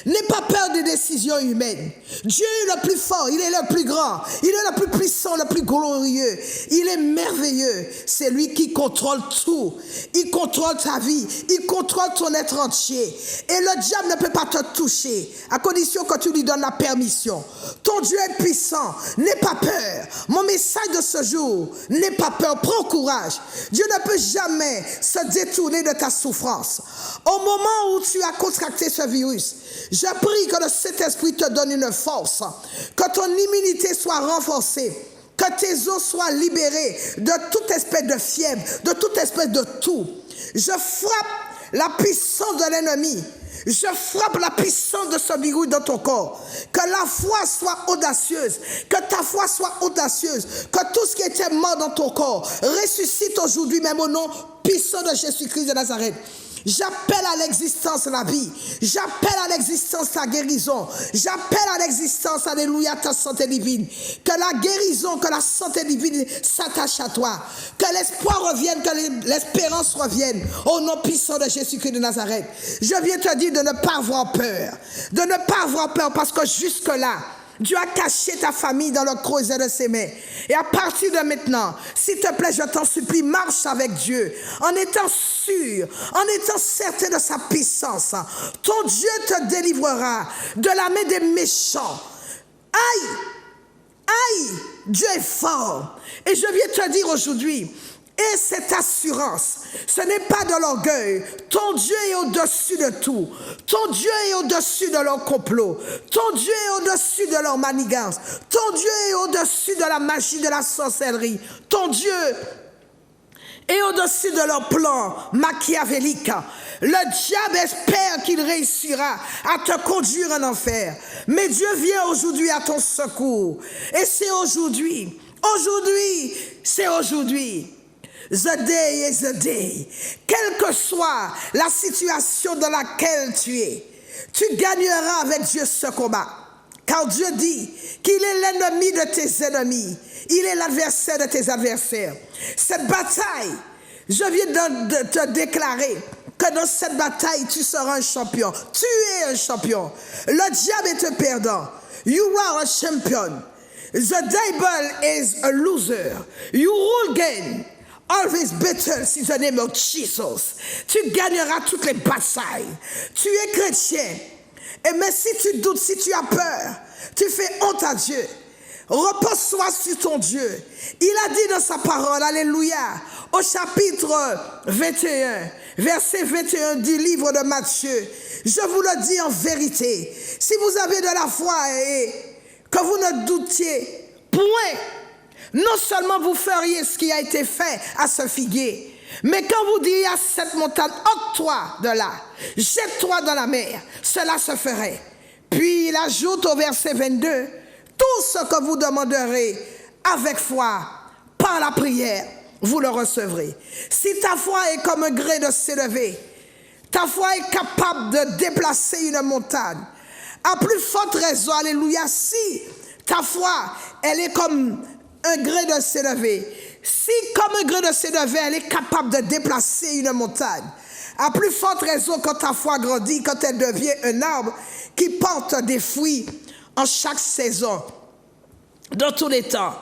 N'aie pas peur des décisions humaines. Dieu est le plus fort, il est le plus grand, il est le plus puissant, le plus glorieux. Il est merveilleux. C'est lui qui contrôle tout. Il contrôle ta vie, il contrôle ton être entier. Et le diable ne peut pas te toucher à condition que tu lui donnes la permission. Ton Dieu est puissant. N'aie pas peur. Mon message de ce jour, n'aie pas peur, prends courage. Dieu ne peut jamais se détourner de ta souffrance. Au moment où tu as contracté ce virus, je prie que le Saint-Esprit te donne une force, que ton immunité soit renforcée, que tes os soient libérés de toute espèce de fièvre, de toute espèce de toux. Je frappe la puissance de l'ennemi. Je frappe la puissance de ce virus dans ton corps. Que la foi soit audacieuse. Que ta foi soit audacieuse. Que tout ce qui était mort dans ton corps ressuscite aujourd'hui même au nom puissant de Jésus-Christ de Nazareth. J'appelle à l'existence la vie. J'appelle à l'existence la guérison. J'appelle à l'existence, alléluia, ta santé divine. Que la guérison, que la santé divine s'attache à toi. Que l'espoir revienne, que l'espérance revienne. Au nom puissant de Jésus-Christ de Nazareth. Je viens te dire de ne pas avoir peur. De ne pas avoir peur parce que jusque-là, Dieu a caché ta famille dans le creuset de ses mains. Et à partir de maintenant, s'il te plaît, je t'en supplie, marche avec Dieu. En étant sûr, en étant certain de sa puissance. Ton Dieu te délivrera de la main des méchants. Aïe! Aïe! Dieu est fort. Et je viens te dire aujourd'hui, et cette assurance, ce n'est pas de l'orgueil. Ton Dieu est au-dessus de tout. Ton Dieu est au-dessus de leur complot. Ton Dieu est au-dessus de leur manigance. Ton Dieu est au-dessus de la magie, de la sorcellerie. Ton Dieu est au-dessus de leur plan machiavélique. Le diable espère qu'il réussira à te conduire en enfer. Mais Dieu vient aujourd'hui à ton secours. Et c'est aujourd'hui. Aujourd'hui, c'est aujourd'hui. The day is the day. Quelle que soit la situation dans laquelle tu es, tu gagneras avec Dieu ce combat. Car Dieu dit qu'il est l'ennemi de tes ennemis. Il est l'adversaire de tes adversaires. Cette bataille, je viens de te déclarer que dans cette bataille, tu seras un champion. Tu es un champion. Le diable est un perdant. You are a champion. The devil is a loser. You will gain. Always better in the name of Jesus. Tu gagneras toutes les batailles. Tu es chrétien. Et mais si tu doutes, si tu as peur, tu fais honte à Dieu. Repose-toi sur ton Dieu. Il a dit dans sa parole, alléluia, au chapitre 21, verset 21 du livre de Matthieu. Je vous le dis en vérité, si vous avez de la foi et que vous ne doutiez point, non seulement vous feriez ce qui a été fait à ce figuier, mais quand vous diriez à cette montagne, ôte-toi de là, jette-toi dans la mer, cela se ferait. Puis il ajoute au verset 22, tout ce que vous demanderez avec foi, par la prière, vous le recevrez. Si ta foi est comme un gré de s'élever, ta foi est capable de déplacer une montagne. À plus forte raison, alléluia, si ta foi, elle est comme un grain de sénévé. Si comme un grain de sénévé, elle est capable de déplacer une montagne. À plus forte raison, quand ta foi grandit, quand elle devient un arbre qui porte des fruits en chaque saison, dans tous les temps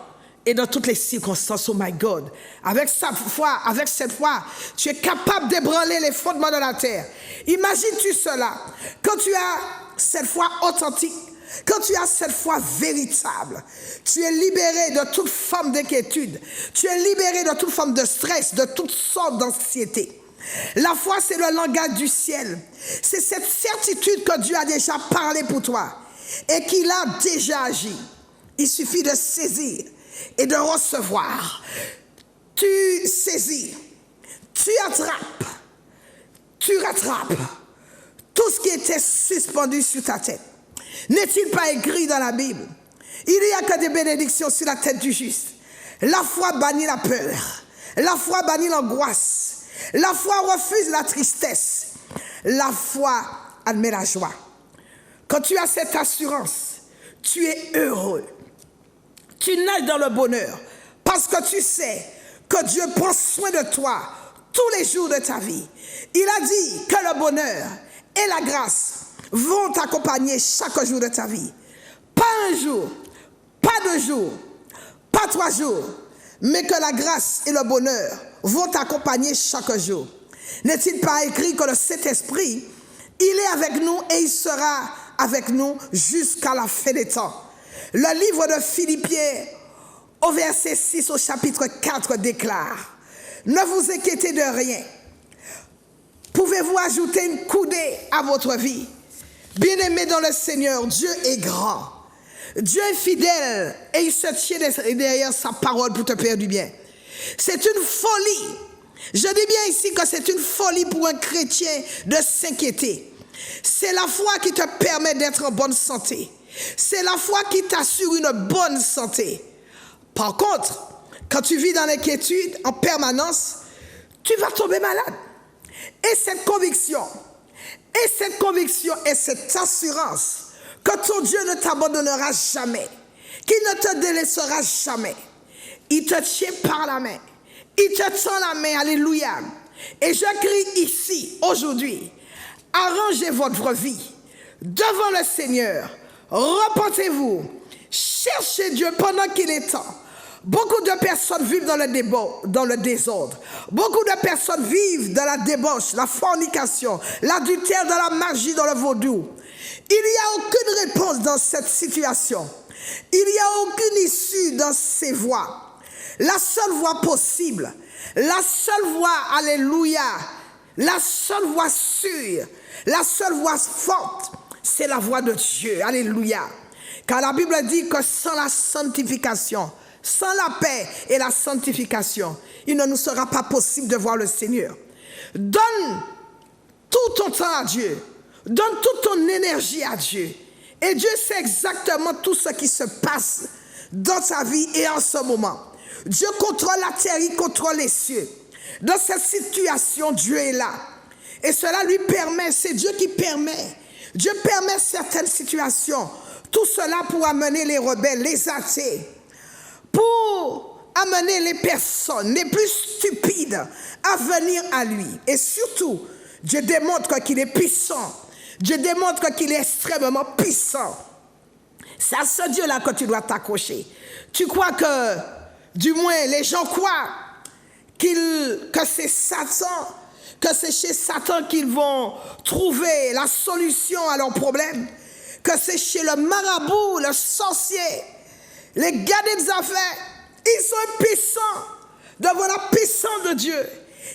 et dans toutes les circonstances, oh my God. Avec cette foi, tu es capable d'ébranler les fondements de la terre. Imagines-tu cela? Quand tu as cette foi authentique, quand tu as cette foi véritable, tu es libéré de toute forme d'inquiétude, tu es libéré de toute forme de stress, de toutes sortes d'anxiété. La foi, c'est le langage du ciel. C'est cette certitude que Dieu a déjà parlé pour toi et qu'il a déjà agi. Il suffit de saisir et de recevoir. Tu saisis, tu attrapes, tu rattrapes tout ce qui était suspendu sur ta tête. N'est-il pas écrit dans la Bible? Il n'y a que des bénédictions sur la tête du juste. La foi bannit la peur. La foi bannit l'angoisse. La foi refuse la tristesse. La foi admet la joie. Quand tu as cette assurance, tu es heureux. Tu nages dans le bonheur parce que tu sais que Dieu prend soin de toi tous les jours de ta vie. Il a dit que le bonheur et la grâce vont t'accompagner chaque jour de ta vie. Pas un jour, pas 2 jours, pas 3 jours, mais que la grâce et le bonheur vont t'accompagner chaque jour. N'est-il pas écrit que le Saint-Esprit, il est avec nous et il sera avec nous jusqu'à la fin des temps. Le livre de Philippiens, au verset 6 au chapitre 4 déclare: ne vous inquiétez de rien. Pouvez-vous ajouter une coudée à votre vie? Bien-aimé dans le Seigneur, Dieu est grand. Dieu est fidèle et il se tient derrière sa parole pour te faire du bien. C'est une folie. Je dis bien ici que c'est une folie pour un chrétien de s'inquiéter. C'est la foi qui te permet d'être en bonne santé. C'est la foi qui t'assure une bonne santé. Par contre, quand tu vis dans l'inquiétude en permanence, tu vas tomber malade. Et cette conviction et cette assurance que ton Dieu ne t'abandonnera jamais, qu'il ne te délaissera jamais. Il te tient par la main. Il te tend la main, alléluia. Et je crie ici, aujourd'hui, arrangez votre vie devant le Seigneur. Repentez-vous. Cherchez Dieu pendant qu'il est temps. Beaucoup de personnes vivent dans le désordre. Beaucoup de personnes vivent dans la débauche, la fornication, l'adultère, dans la magie, dans le vaudou. Il n'y a aucune réponse dans cette situation. Il n'y a aucune issue dans ces voies. La seule voie possible, la seule voie, alléluia, la seule voie sûre, la seule voie forte, c'est la voie de Dieu, alléluia. Car la Bible dit que sans la sanctification, sans la paix et la sanctification, il ne nous sera pas possible de voir le Seigneur. Donne tout ton temps à Dieu. Donne toute ton énergie à Dieu. Et Dieu sait exactement tout ce qui se passe dans ta vie et en ce moment. Dieu contrôle la terre, il contrôle les cieux. Dans cette situation, Dieu est là. Et cela lui permet, c'est Dieu qui permet. Dieu permet certaines situations. Tout cela pour amener les rebelles, les athées, pour amener les personnes les plus stupides à venir à lui. Et surtout, Dieu démontre qu'il est puissant. Dieu démontre qu'il est extrêmement puissant. C'est à ce Dieu-là que tu dois t'accrocher. Tu crois que, du moins, les gens croient que c'est Satan, que c'est chez Satan qu'ils vont trouver la solution à leurs problèmes, que c'est chez le marabout, le sorcier, les gars des affaires. Ils sont puissants devant la puissance de Dieu.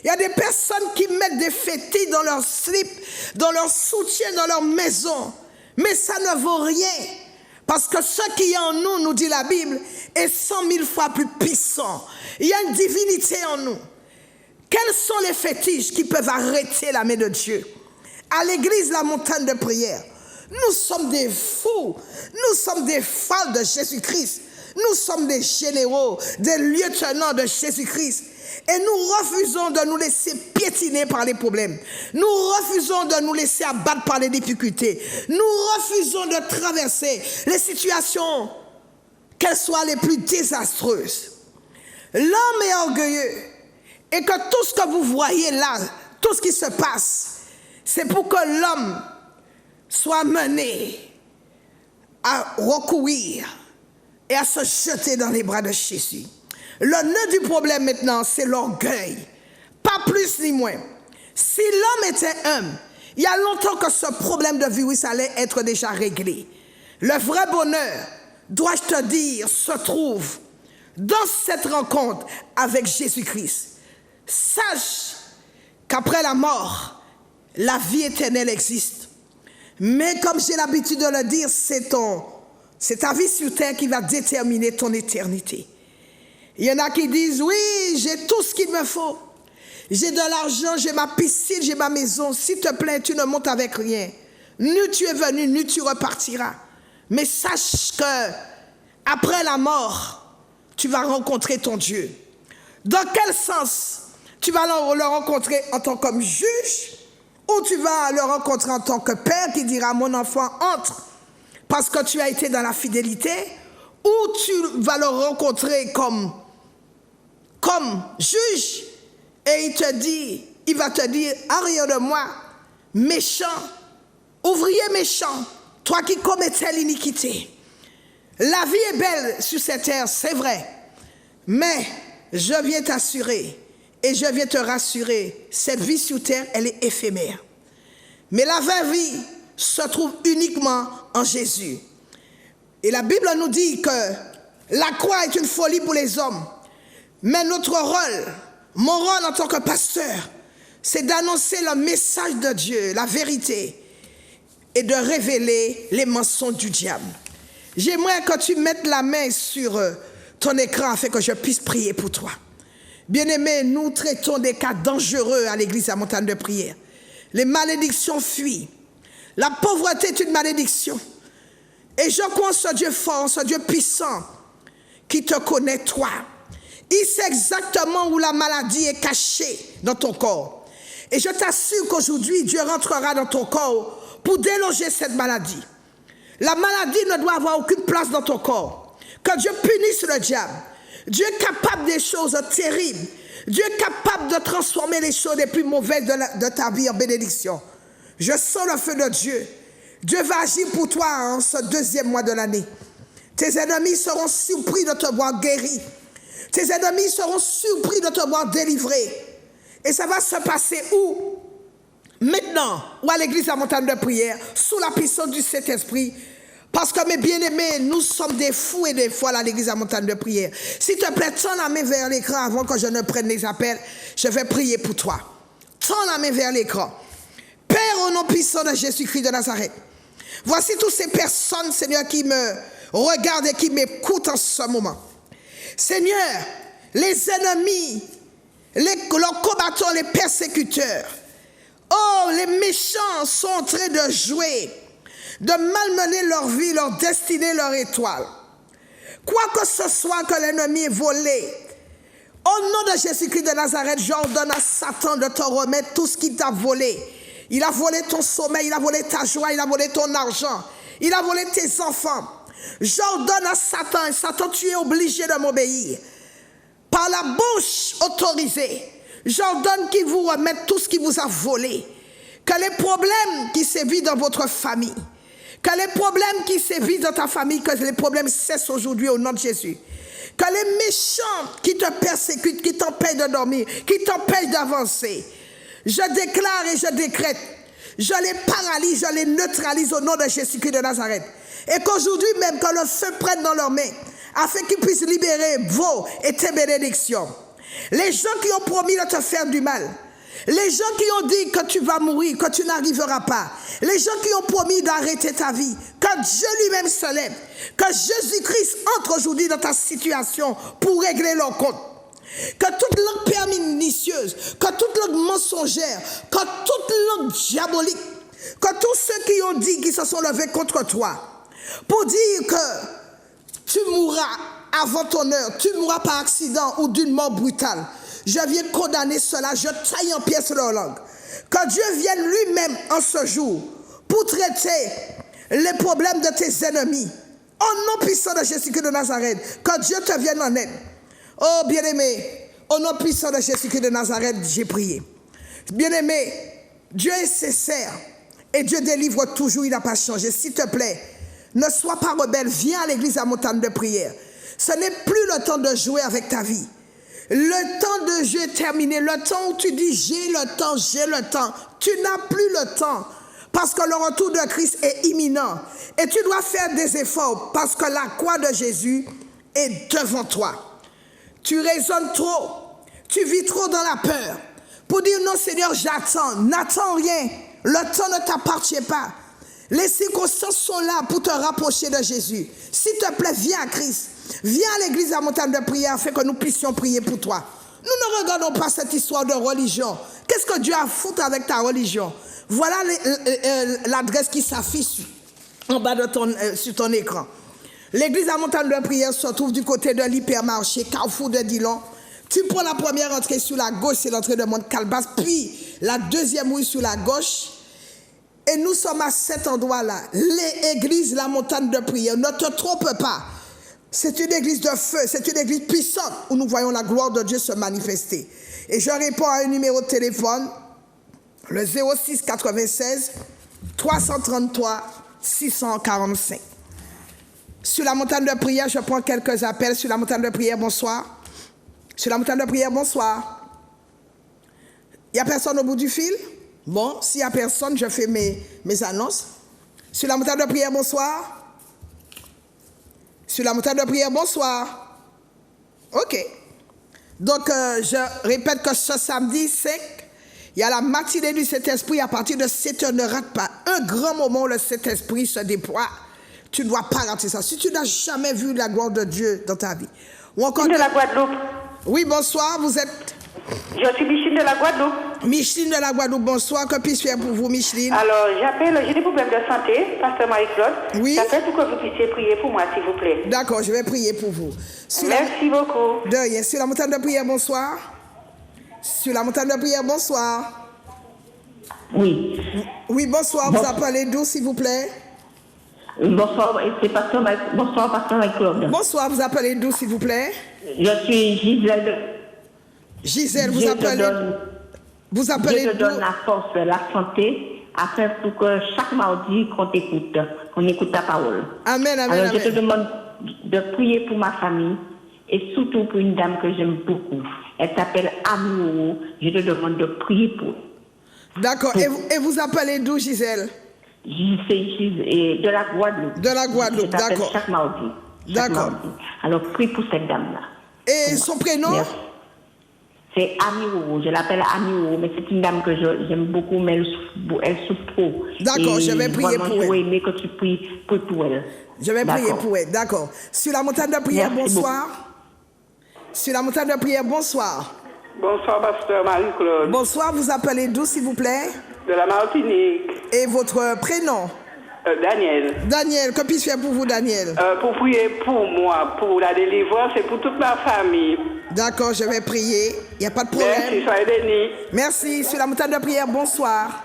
Il y a des personnes qui mettent des fétiches dans leur slip, dans leur soutien, dans leur maison. Mais ça ne vaut rien. Parce que ce qui est en nous, nous dit la Bible, est 100 000 fois plus puissant. Il y a une divinité en nous. Quels sont les fétiches qui peuvent arrêter la main de Dieu? À l'église, la montagne de prière, nous sommes des fous. Nous sommes des folles de Jésus-Christ. Nous sommes des généraux, des lieutenants de Jésus-Christ. Et nous refusons de nous laisser piétiner par les problèmes. Nous refusons de nous laisser abattre par les difficultés. Nous refusons de traverser les situations, qu'elles soient les plus désastreuses. L'homme est orgueilleux et que tout ce que vous voyez là, tout ce qui se passe, c'est pour que l'homme soit mené à recourir et à se jeter dans les bras de Jésus. Le nœud du problème maintenant, c'est l'orgueil. Pas plus ni moins. Si l'homme était humble, il y a longtemps que ce problème de virus allait être déjà réglé. Le vrai bonheur, dois-je te dire, se trouve dans cette rencontre avec Jésus-Christ. Sache qu'après la mort, la vie éternelle existe. Mais comme j'ai l'habitude de le dire, c'est ta vie sur terre qui va déterminer ton éternité. Il y en a qui disent, oui, j'ai tout ce qu'il me faut. J'ai de l'argent, j'ai ma piscine, j'ai ma maison. S'il te plaît, tu ne montes avec rien. Nu tu es venu, nu tu repartiras. Mais sache que après la mort, tu vas rencontrer ton Dieu. Dans quel sens? Tu vas le rencontrer en tant que juge ou tu vas le rencontrer en tant que père qui dira, mon enfant, entre parce que tu as été dans la fidélité, ou tu vas le rencontrer comme juge et il va te dire, arrière de moi, méchant, ouvrier méchant, toi qui commettais l'iniquité. La vie est belle sur cette terre, c'est vrai, mais je viens t'assurer et je viens te rassurer, cette vie sur terre, elle est éphémère. Mais la vraie vie se trouve uniquement en Jésus. Et la Bible nous dit que la croix est une folie pour les hommes. Mais notre rôle, mon rôle en tant que pasteur, c'est d'annoncer le message de Dieu, la vérité, et de révéler les mensonges du diable. J'aimerais que tu mettes la main sur ton écran afin que je puisse prier pour toi. Bien-aimés, nous traitons des cas dangereux à l'église à Montagne de Prière. Les malédictions fuient. La pauvreté est une malédiction. Et je crois en ce Dieu fort, ce Dieu puissant, qui te connaît toi. Il sait exactement où la maladie est cachée dans ton corps. Et je t'assure qu'aujourd'hui, Dieu rentrera dans ton corps pour déloger cette maladie. La maladie ne doit avoir aucune place dans ton corps. Que Dieu punisse le diable. Dieu est capable des choses terribles. Dieu est capable de transformer les choses les plus mauvaises de ta vie en bénédiction. Je sens le feu de Dieu. Dieu va agir pour toi en ce deuxième mois de l'année. Tes ennemis seront surpris de te voir guéri. Tes ennemis seront surpris de te voir délivré. Et ça va se passer où? Maintenant, ou à l'église à Montagne de Prière, sous la puissance du Saint-Esprit. Parce que mes bien-aimés, nous sommes des fous et des folles à l'église à Montagne de Prière. S'il te plaît, tends la main vers l'écran avant que je ne prenne les appels. Je vais prier pour toi. Tends la main vers l'écran. Père, au nom puissant de Jésus-Christ de Nazareth, voici toutes ces personnes, Seigneur, qui me regardent et qui m'écoutent en ce moment. Seigneur, les ennemis, leurs combattants, les persécuteurs, oh, les méchants sont en train de jouer, de malmener leur vie, leur destinée, leur étoile. Quoi que ce soit que l'ennemi ait volé, au nom de Jésus-Christ de Nazareth, j'ordonne à Satan de te remettre tout ce qu'il t'a volé. Il a volé ton sommeil, il a volé ta joie, il a volé ton argent, il a volé tes enfants. J'ordonne à Satan, et Satan, tu es obligé de m'obéir. Par la bouche autorisée, j'ordonne qu'il vous remette tout ce qui vous a volé. Que les problèmes qui sévissent dans votre famille, que les problèmes qui sévissent dans ta famille, que les problèmes cessent aujourd'hui au nom de Jésus. Que les méchants qui te persécutent, qui t'empêchent de dormir, qui t'empêchent d'avancer, je déclare et je décrète, je les paralyse, je les neutralise au nom de Jésus-Christ de Nazareth. Et qu'aujourd'hui même, que le feu prenne dans leurs mains, afin qu'ils puissent libérer vos et tes bénédictions. Les gens qui ont promis de te faire du mal, les gens qui ont dit que tu vas mourir, que tu n'arriveras pas, les gens qui ont promis d'arrêter ta vie, que Dieu lui-même se lève, que Jésus-Christ entre aujourd'hui dans ta situation pour régler leur compte. Que toute langue pernicieuse, que toute langue mensongère, que toute langue diabolique, que tous ceux qui ont dit qu'ils se sont levés contre toi, pour dire que tu mourras avant ton heure, tu mourras par accident ou d'une mort brutale. je viens condamner cela, je taille en pièces leur langue. Que Dieu vienne lui-même en ce jour pour traiter les problèmes de tes ennemis. Au nom puissant de Jésus-Christ de Nazareth, que Dieu te vienne en aide. Oh bien-aimé, au nom puissant de Jésus-Christ de Nazareth, j'ai prié. Bien-aimé, Dieu est sincère et Dieu délivre toujours, il n'a pas changé. S'il te plaît, ne sois pas rebelle, viens à l'église à montagne de prière. Ce n'est plus le temps de jouer avec ta vie. Le temps de jeu est terminé. Le temps où tu dis j'ai le temps, tu n'as plus le temps. Parce que le retour de Christ est imminent. Et tu dois faire des efforts parce que la croix de Jésus est devant toi. Tu raisonnes trop. Tu vis trop dans la peur. Pour dire non Seigneur, j'attends. N'attends rien. Le temps ne t'appartient pas. Les circonstances sont là pour te rapprocher de Jésus. S'il te plaît, viens à Christ. Viens à l'église à montagne de prière afin que nous puissions prier pour toi. Nous ne regardons pas cette histoire de religion. Qu'est-ce que Dieu a à foutre avec ta religion? Voilà l'adresse qui s'affiche en bas de sur ton écran. L'église à montagne de prière se trouve du côté de l'hypermarché Carrefour de Dillon. Tu prends la première entrée sur la gauche, c'est l'entrée de Mont-Calebasse, puis la deuxième rue sur la gauche. Et nous sommes à cet endroit-là, l'église, la montagne de prière. Ne te trompe pas. C'est une église de feu, c'est une église puissante où nous voyons la gloire de Dieu se manifester. Et je réponds à un numéro de téléphone, le 06 96 333 645. Sur la montagne de prière, je prends quelques appels. Sur la montagne de prière, bonsoir. Sur la montagne de prière, bonsoir. Il n'y a personne au bout du fil? Bon, s'il n'y a personne, je fais mes annonces. Sur la montagne de prière, bonsoir. Sur la montagne de prière, bonsoir. OK. Donc, je répète que ce samedi 5, il y a la matinée du Saint-Esprit. À partir de 7 heures, ne rate pas un grand moment où le Saint-Esprit se déploie. Tu ne dois pas rater ça. Si tu n'as jamais vu la gloire de Dieu dans ta vie. Ou encore de la Guadeloupe. Oui, bonsoir, vous êtes... Je suis Micheline de la Guadeloupe. Micheline de la Guadeloupe, bonsoir. Que puis-je faire pour vous, Micheline? Alors, j'appelle, j'ai des problèmes de santé, pasteur Marie-Claude. Oui. J'appelle pour que vous puissiez prier pour moi, s'il vous plaît. D'accord, je vais prier pour vous. Merci beaucoup. De rien. Sur la montagne de prière, bonsoir. Sur la montagne de prière, bonsoir. Oui. Oui, bonsoir. Vous appelez d'où, s'il vous plaît? Bonsoir, c'est pasteur Marie-Claude. Bonsoir, vous appelez d'où, s'il vous plaît? Je suis Gisèle. Gisèle, vous appelez... Vous appelez Dieu te donne la force, la santé, afin pour que chaque mardi qu'on écoute ta parole. Amen, amen, Alors, amen. je te demande de prier pour ma famille et surtout pour une dame que j'aime beaucoup. Elle s'appelle Amour. Je te demande de prier pour elle. D'accord. Et vous appelez d'où, Gisèle? Et de la Guadeloupe. De la Guadeloupe, d'accord. Chaque mardi. D'accord. Alors, prie pour cette dame-là. Et son prénom? Merci. C'est Amiro, je l'appelle Amiro, mais c'est une dame que j'aime beaucoup, mais elle souffre trop. D'accord, je vais prier pour elle. J'aurais aimé que tu pries pour elle. Je vais prier pour elle, d'accord. Sur la montagne de prière, Merci bonsoir. beaucoup. Sur la montagne de prière, bonsoir. Bonsoir, pasteur Marie-Claude. Bonsoir, vous appelez d'où, s'il vous plaît? De la Martinique. Et votre prénom? Daniel. Daniel, que puis-je faire pour vous, Daniel? Pour prier pour moi, pour la délivrance et pour toute ma famille. D'accord, je vais prier. Il n'y a pas de problème. Merci, soyez bénis. Merci. Sur la montagne de prière, bonsoir.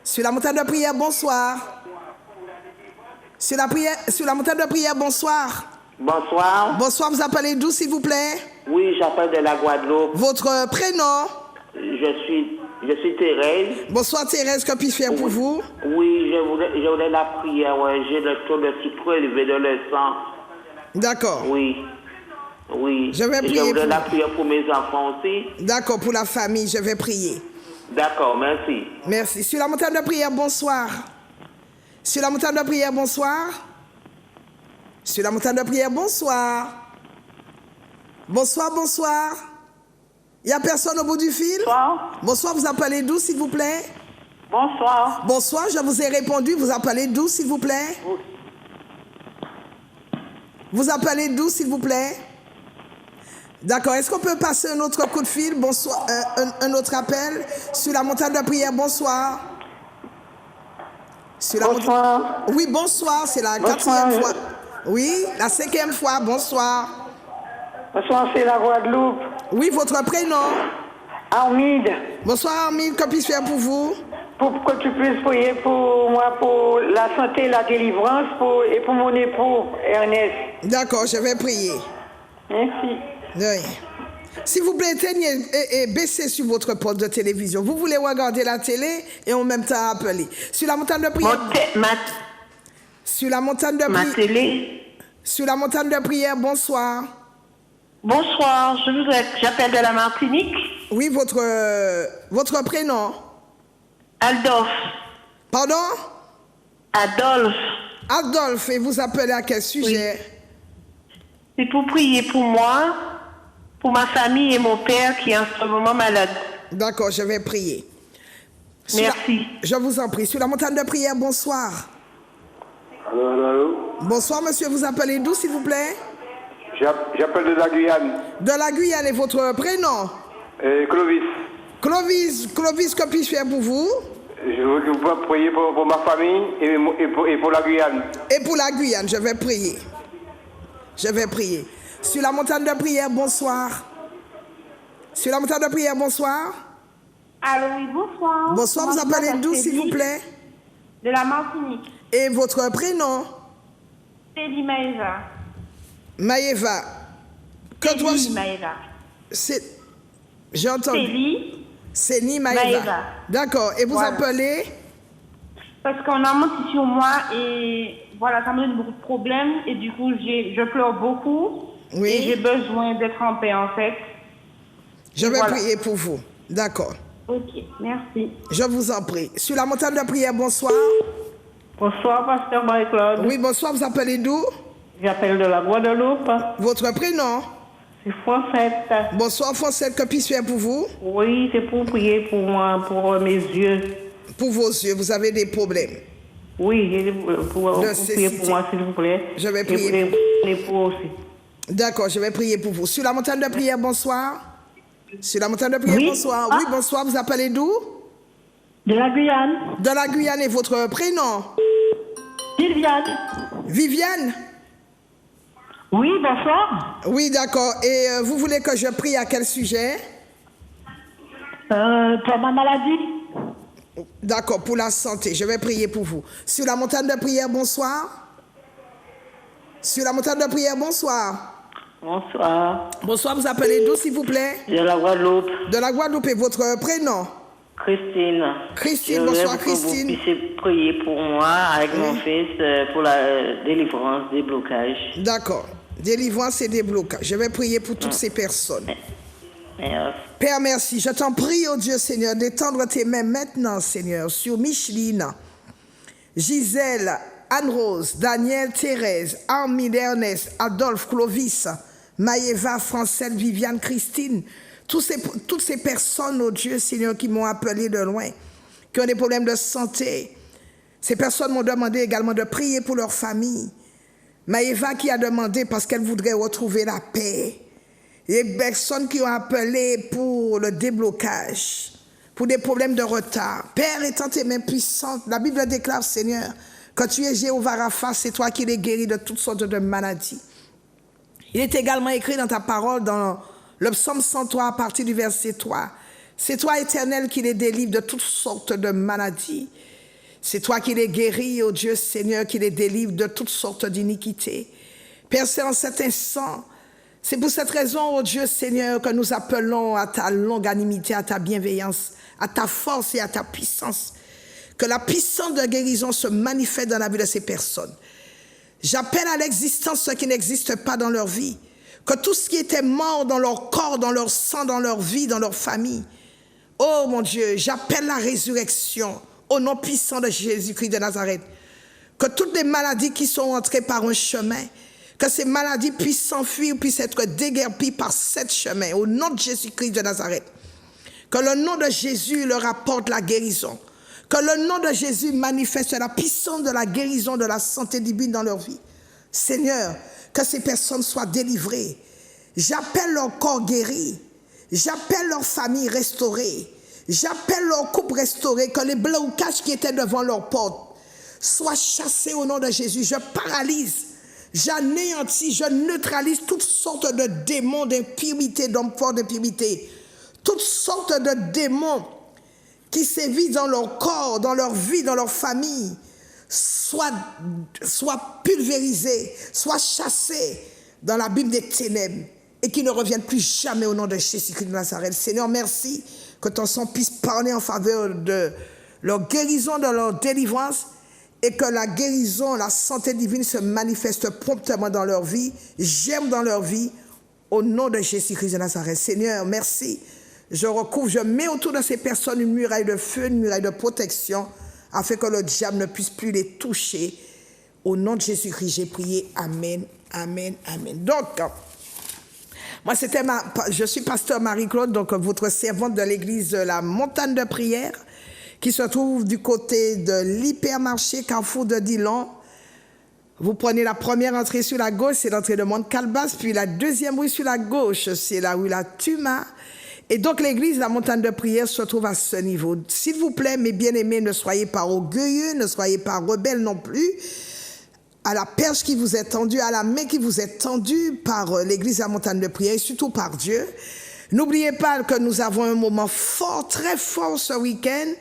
Sur la montagne de prière, bonsoir. Sur la montagne de prière, bonsoir. Bonsoir. Bonsoir, vous appelez d'où, s'il vous plaît? Oui, j'appelle de la Guadeloupe. Votre prénom? Je suis Thérèse. Bonsoir, Thérèse, que puis-je faire pour vous? Oui, je voulais la prière. Ouais. J'ai le taux de sucre élevé dans le sang. D'accord. Oui. Je vais prier Je voulais pour la prière pour mes enfants aussi. D'accord, pour la famille, je vais prier. D'accord, merci. Merci. Sur la montagne de prière, bonsoir. Sur la montagne de prière, bonsoir. Sur la montagne de prière, bonsoir. Bonsoir, bonsoir. Il n'y a personne au bout du fil? Bonsoir. Bonsoir, vous appelez d'où, s'il vous plaît? Bonsoir. Bonsoir, je vous ai répondu. Vous appelez d'où, s'il vous plaît? Vous appelez d'où, s'il vous plaît? D'accord. Est-ce qu'on peut passer un autre coup de fil? Bonsoir. Un autre appel. Sur la montagne de prière, bonsoir. Bonsoir. Oui, bonsoir. C'est la 4e fois. Oui, la 5e fois. Bonsoir. Bonsoir, c'est la Guadeloupe. Oui, votre prénom? Armide. Bonsoir Armide, que puis-je faire pour vous? Pour que tu puisses prier pour moi, pour la santé, la délivrance, et pour mon époux, Ernest. D'accord, je vais prier. Merci. De rien. S'il vous plaît, éteignez et baissez sur votre poste de télévision. Vous voulez regarder la télé et en même temps appeler. Sur la montagne de prière. Sur la montagne de prière. Ma télé. Sur la montagne de prière, bonsoir. Bonsoir, j'appelle de la Martinique. Oui, votre prénom? Adolphe. Pardon? Adolphe. Adolphe, et vous appelez à quel sujet? Oui. C'est pour prier pour moi, pour ma famille et mon père qui est en ce moment malade. D'accord, je vais prier. Merci. Je vous en prie. Sur la montagne de prière, bonsoir. Allô, allô, allô. Bonsoir, monsieur. Vous appelez d'où, s'il vous plaît? J'appelle de la Guyane. De la Guyane, et votre prénom? Clovis. Clovis, que puis-je faire pour vous? Je veux prier pour ma famille et pour la Guyane. Et pour la Guyane, je vais prier. Je vais prier. Sur la montagne de prière, bonsoir. Sur la montagne de prière, bonsoir. Allô, oui, bonsoir. Bonsoir, vous appelez d'où, s'il vous plaît? De la Martinique. Et votre prénom? Célie Maëva. Maëva. Célie Maëva. J'ai entendu. Célie Maëva. D'accord. Et vous appelez? Parce qu'on a menti sur moi et voilà, ça me donne beaucoup de problèmes et du coup, je pleure beaucoup. Oui. Et j'ai besoin d'être en paix, en fait. Je vais prier pour vous. D'accord. Ok, merci. Je vous en prie. Sur la montagne de prière, bonsoir. Bonsoir, pasteur Marie-Claude. Oui, bonsoir, vous appelez d'où? J'appelle de la Guadeloupe. Votre prénom? C'est Françoise. Bonsoir, Françoise, que puis-je faire pour vous? Oui, c'est pour prier pour moi, pour mes yeux. Pour vos yeux, vous avez des problèmes? Oui, pour prier pour moi, s'il vous plaît. Je vais prier. Et pour mon époux aussi. D'accord, je vais prier pour vous. Sur la montagne de prière, bonsoir. Sur la montagne de prière, Oui. bonsoir. Oui, bonsoir, vous appelez d'où? De la Guyane. De la Guyane, et votre prénom? Viviane. Viviane? Oui, bonsoir. Oui, d'accord. Et vous voulez que je prie à quel sujet? Pour ma maladie. D'accord, pour la santé. Je vais prier pour vous. Sur la montagne de prière, bonsoir. Sur la montagne de prière, bonsoir. Bonsoir. Bonsoir, vous appelez d'où, s'il vous plaît? De la Guadeloupe. De la Guadeloupe, et votre prénom? Christine. Christine, bonsoir Christine. Que vous puissiez prier pour moi avec mon fils pour la délivrance, des blocages. D'accord. Délivrance et déblocage. Je vais prier pour toutes ces personnes. Merci. Père, merci. Je t'en prie, oh Dieu Seigneur, d'étendre tes mains maintenant, Seigneur, sur Micheline, Gisèle, Anne-Rose, Daniel, Thérèse, Armide, Ernest, Adolphe, Clovis, Maëva, Francelle, Viviane, Christine. Toutes ces personnes, oh Dieu Seigneur, qui m'ont appelé de loin, qui ont des problèmes de santé. Ces personnes m'ont demandé également de prier pour leur famille. Maëva qui a demandé parce qu'elle voudrait retrouver la paix. Et les personnes qui ont appelé pour le déblocage, pour des problèmes de retard. Père, étant tes mains puissantes, la Bible déclare, Seigneur, que tu es Jéhovah Rapha, c'est toi qui les guéris de toutes sortes de maladies. Il est également écrit dans ta parole, dans le psaume 103, à partir du verset 3. C'est toi, Éternel, qui les délivre de toutes sortes de maladies. C'est toi qui les guéris, ô Dieu Seigneur, qui les délivre de toutes sortes d'iniquités. Père, c'est en cet instant, c'est pour cette raison, ô Dieu Seigneur, que nous appelons à ta longanimité, à ta bienveillance, à ta force et à ta puissance. Que la puissance de guérison se manifeste dans la vie de ces personnes. J'appelle à l'existence ce qui n'existe pas dans leur vie. Que tout ce qui était mort dans leur corps, dans leur sang, dans leur vie, dans leur famille. Oh mon Dieu, j'appelle la résurrection au nom puissant de Jésus-Christ de Nazareth. Que toutes les maladies qui sont entrées par un chemin, que ces maladies puissent s'enfuir, puissent être déguerpies par ce chemin, au nom de Jésus-Christ de Nazareth. Que le nom de Jésus leur apporte la guérison. Que le nom de Jésus manifeste la puissance de la guérison, de la santé divine dans leur vie. Seigneur, que ces personnes soient délivrées. J'appelle leur corps guéri. J'appelle leur famille restaurée. J'appelle leur couple restauré. Que les blocages qui étaient devant leur porte soient chassés au nom de Jésus. Je paralyse J'anéantis, je neutralise toutes sortes de démons d'impiété, d'hommes forts d'impiété, toutes sortes de démons qui sévissent dans leur corps, dans leur vie, dans leur famille, soit pulvérisés, soit chassés dans l'abîme des ténèbres et qui ne reviennent plus jamais au nom de Jésus-Christ de Nazareth. Seigneur, merci que ton sang puisse parler en faveur de leur guérison, de leur délivrance, et que la guérison, la santé divine se manifeste promptement dans leur vie, germe dans leur vie, au nom de Jésus-Christ de Nazareth. Seigneur, merci. Je recouvre, je mets autour de ces personnes une muraille de feu, une muraille de protection, afin que le diable ne puisse plus les toucher. Au nom de Jésus-Christ, j'ai prié. Amen, amen, amen. Donc, moi, je suis pasteur Marie-Claude, donc votre servante de l'église La Montagne de Prière, qui se trouve du côté de l'hypermarché Carrefour de Dillon. Vous prenez la première entrée sur la gauche, c'est l'entrée de Montcalbas, puis la deuxième rue sur la gauche, c'est la rue La Tuma. Et donc l'église La Montagne de Prière se trouve à ce niveau. S'il vous plaît, mes bien-aimés, ne soyez pas orgueilleux, ne soyez pas rebelles non plus. À la perche qui vous est tendue, à la main qui vous est tendue par l'église La Montagne de Prière, et surtout par Dieu. N'oubliez pas que nous avons un moment fort, très fort ce week-end.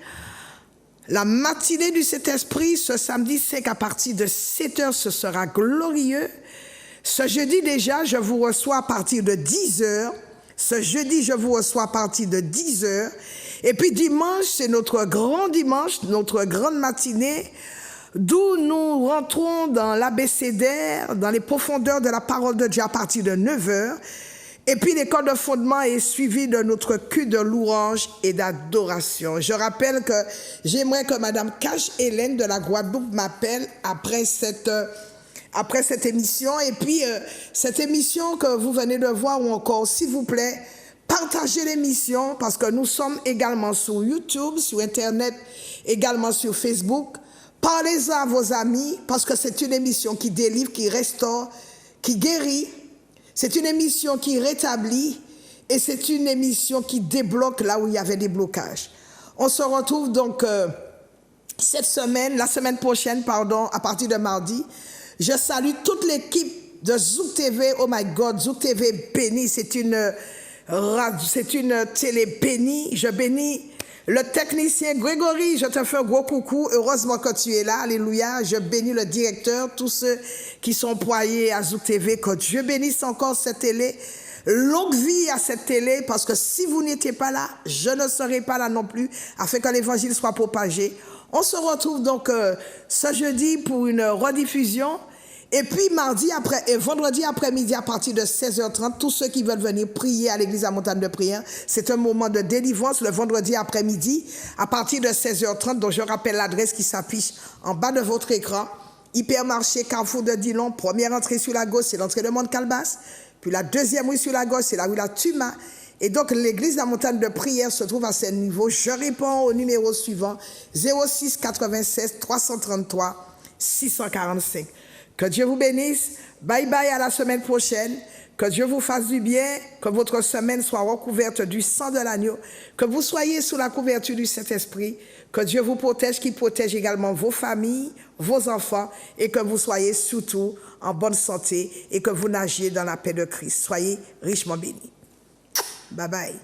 La matinée du Saint-Esprit, ce samedi 5 à partir de 7h, ce sera glorieux. Ce jeudi déjà, je vous reçois à partir de 10h. Ce jeudi, je vous reçois à partir de 10h. Et puis dimanche, c'est notre grand dimanche, notre grande matinée, d'où nous rentrons dans l'abécédaire, dans les profondeurs de la parole de Dieu à partir de 9h. Et puis l'école de fondement est suivie de notre culte de louange et d'adoration. Je rappelle que j'aimerais que Madame Cache-Hélène de la Guadeloupe m'appelle après cette émission. Et puis cette émission que vous venez de voir, ou encore, s'il vous plaît, partagez l'émission, parce que nous sommes également sur YouTube, sur Internet, également sur Facebook. Parlez-en à vos amis, parce que c'est une émission qui délivre, qui restaure, qui guérit. C'est une émission qui rétablit, et c'est une émission qui débloque là où il y avait des blocages. On se retrouve donc la semaine prochaine, à partir de mardi. Je salue toute l'équipe de Zouk TV. Oh my God, Zouk TV béni, c'est une télé bénie. Je bénis le technicien Grégory, je te fais un gros coucou. Heureusement que tu es là, alléluia. Je bénis le directeur, tous ceux qui sont employés à Zouk TV. Que Dieu bénisse encore cette télé. Longue vie à cette télé, parce que si vous n'étiez pas là, je ne serai pas là non plus, afin que l'évangile soit propagé. On se retrouve donc ce jeudi pour une rediffusion. Et puis vendredi après-midi à partir de 16h30, tous ceux qui veulent venir prier à l'église La Montagne de Prière, c'est un moment de délivrance le vendredi après-midi à partir de 16h30. Donc je rappelle l'adresse qui s'affiche en bas de votre écran. Hypermarché Carrefour de Dillon, première entrée sur la gauche, c'est l'entrée de Montcalbas. Puis la deuxième rue sur la gauche, c'est la rue La Tuma. Et donc l'église La Montagne de Prière se trouve à ce niveau. Je réponds au numéro suivant, 06 96 333 645. Que Dieu vous bénisse. Bye bye, à la semaine prochaine. Que Dieu vous fasse du bien. Que votre semaine soit recouverte du sang de l'agneau. Que vous soyez sous la couverture du Saint-Esprit. Que Dieu vous protège, qu'il protège également vos familles, vos enfants. Et que vous soyez surtout en bonne santé. Et que vous nagiez dans la paix de Christ. Soyez richement bénis. Bye bye.